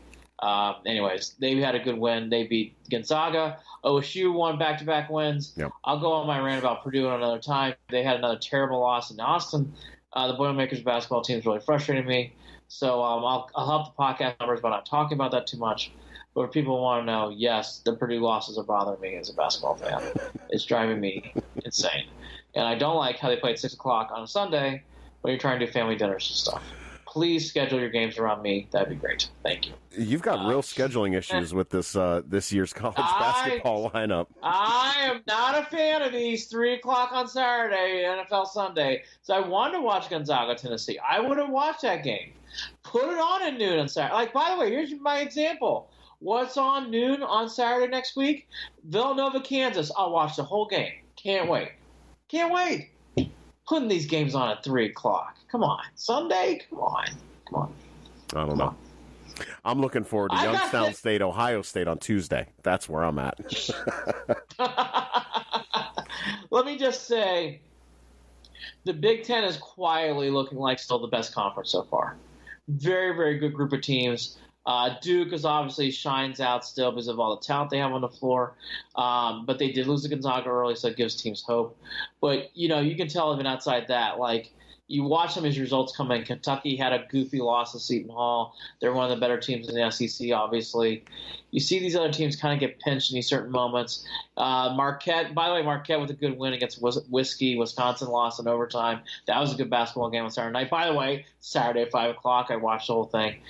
Anyways, they had a good win. They beat Gonzaga. OSU won back-to-back wins. Yep. I'll go on my rant about Purdue another time. They had another terrible loss in Austin. The Boilermakers basketball team is really frustrating me. So I'll help the podcast numbers by not talking about that too much. But if people want to know, yes, the Purdue losses are bothering me as a basketball fan. It's driving me insane. And I don't like how they play at 6 o'clock on a Sunday when you're trying to do family dinners and stuff. Please schedule your games around me. That'd be great. Thank you. You've got real scheduling issues with this year's college basketball lineup. I am not a fan of these 3 o'clock on Saturday, NFL Sunday. So I wanted to watch Gonzaga, Tennessee. I would have watched that game. Put it on at noon on Saturday. Like, by the way, here's my example. What's on noon on Saturday next week? Villanova, Kansas. I'll watch the whole game. Can't wait. Can't wait. Putting these games on at 3 o'clock. Come on. Sunday? Come on. I don't know. I'm looking forward to Youngstown State, Ohio State on Tuesday. That's where I'm at. Let me just say, the Big Ten is quietly looking like still the best conference so far. Very, very good group of teams. Duke is obviously shines out still because of all the talent they have on the floor. But they did lose to Gonzaga early, so it gives teams hope. But, you can tell even outside that, like, you watch some of these results come in. Kentucky had a goofy loss to Seton Hall. They're one of the better teams in the SEC, obviously. You see these other teams kind of get pinched in these certain moments. Marquette, by the way, Marquette with a good win against Whiskey. Wisconsin lost in overtime. That was a good basketball game on Saturday night. By the way, Saturday at 5 o'clock, I watched the whole thing.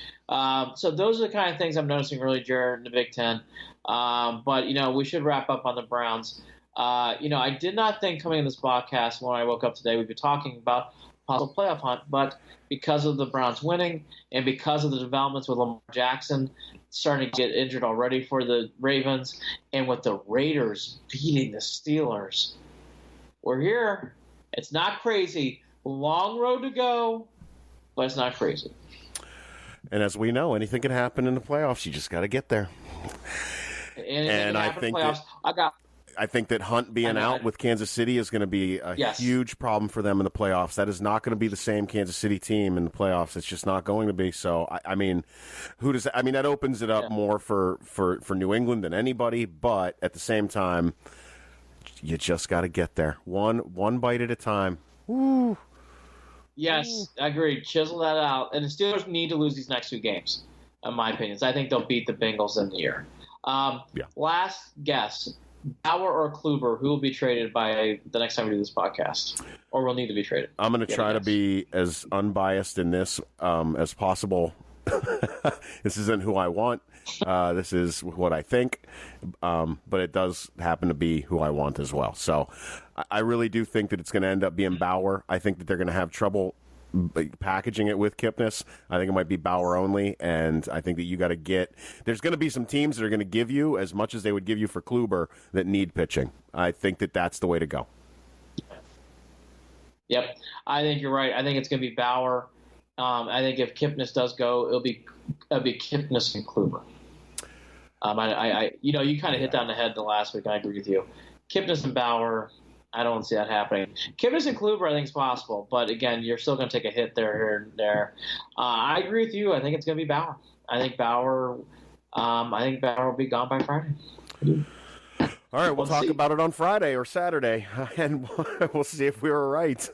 So those are the kind of things I'm noticing really, Jared, in the Big Ten. But, we should wrap up on the Browns. I did not think coming in this podcast when I woke up today we'd be talking about possible playoff hunt, but because of the Browns winning and because of the developments with Lamar Jackson starting to get injured already for the Ravens and with the Raiders beating the Steelers, we're here. It's not crazy. Long road to go, but it's not crazy. And as we know, anything can happen in the playoffs. You just got to get there. And I think that Hunt being out with Kansas City is going to be a huge problem for them in the playoffs. That is not going to be the same Kansas City team in the playoffs. It's just not going to be. So, that opens it up more for New England than anybody. But at the same time, you just got to get there. One bite at a time. Woo. Yes, I agree. Chisel that out. And the Steelers need to lose these next 2 games, in my opinion. I think they'll beat the Bengals in the year. Last guess. Bauer or Kluber, who will be traded by the next time we do this podcast, or will need to be traded? I'm going to try to be as unbiased in this as possible. This isn't who I want. This is what I think, but it does happen to be who I want as well. So I really do think that it's going to end up being Bauer. I think that they're going to have trouble packaging it with Kipnis. I think it might be Bauer only, and I think that you got to get – there's going to be some teams that are going to give you as much as they would give you for Kluber that need pitching. I think that that's the way to go. Yep. I think you're right. I think it's going to be Bauer. I think if Kipnis does go, it'll be Kipnis and Kluber. You kind of hit that on the head the last week. I agree with you. Kipnis and Bauer – I don't see that happening. Kipnis and Kluber, I think, is possible. But, again, you're still going to take a hit there, here, and there. I agree with you. I think it's going to be Bauer. I think Bauer will be gone by Friday. All right, we'll talk about it on Friday or Saturday, and we'll see if we were right.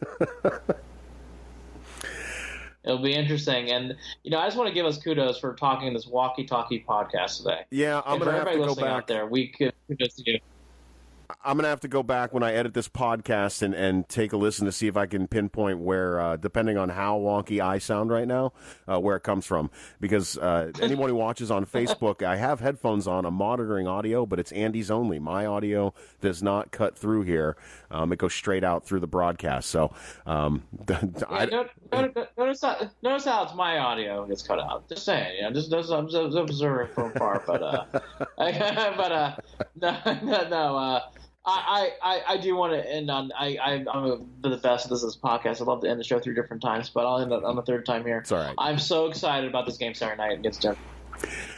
It'll be interesting. And, I just want to give us kudos for talking this walkie-talkie podcast today. Yeah, I'm going to have to go back. Out there, we could kudos to you. I'm going to have to go back when I edit this podcast and take a listen to see if I can pinpoint where, depending on how wonky I sound right now, where it comes from. Because anyone who watches on Facebook, I have headphones on. I'm monitoring audio, but it's Andy's only. My audio does not cut through here. It goes straight out through the broadcast. So, notice how it's my audio gets cut out. Just saying, just observe from far. But no. I do want to end on I'm the best at this podcast. I love to end the show 3 different times, but I'll end on the 3rd time here. It's all right. I'm so excited about this game Saturday night against Denver.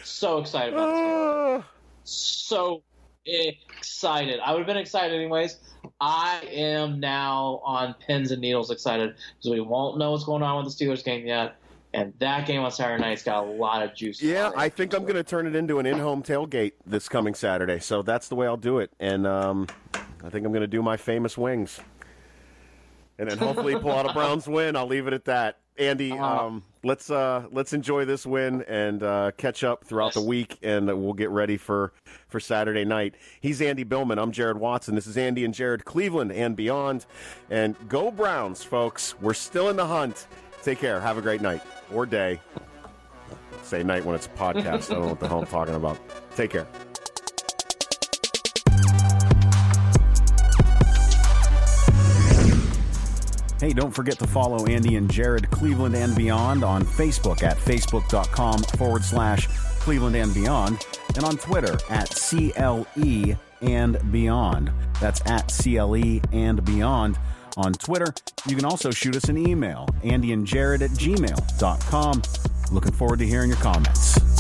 So excited about this game. So excited. I would have been excited anyways. I am now on pins and needles excited because we won't know what's going on with the Steelers game yet. And that game on Saturday night's got a lot of juice. Yeah, I think I'm going to turn it into an in-home tailgate this coming Saturday. So that's the way I'll do it. And I think I'm going to do my famous wings. And then hopefully pull out a Browns win. I'll leave it at that. Andy, let's enjoy this win and catch up throughout the week, and we'll get ready for Saturday night. He's Andy Billman. I'm Jared Watson. This is Andy and Jared, Cleveland and beyond. And go Browns, folks. We're still in the hunt. Take care. Have a great night or day. Say night when it's a podcast. I don't know what the hell I'm talking about. Take care. Hey, don't forget to follow Andy and Jared, Cleveland and Beyond on Facebook at facebook.com/Cleveland and Beyond, and on Twitter at CLE and Beyond. That's at CLE and Beyond. On Twitter, you can also shoot us an email, andyandjared@gmail.com. Looking forward to hearing your comments.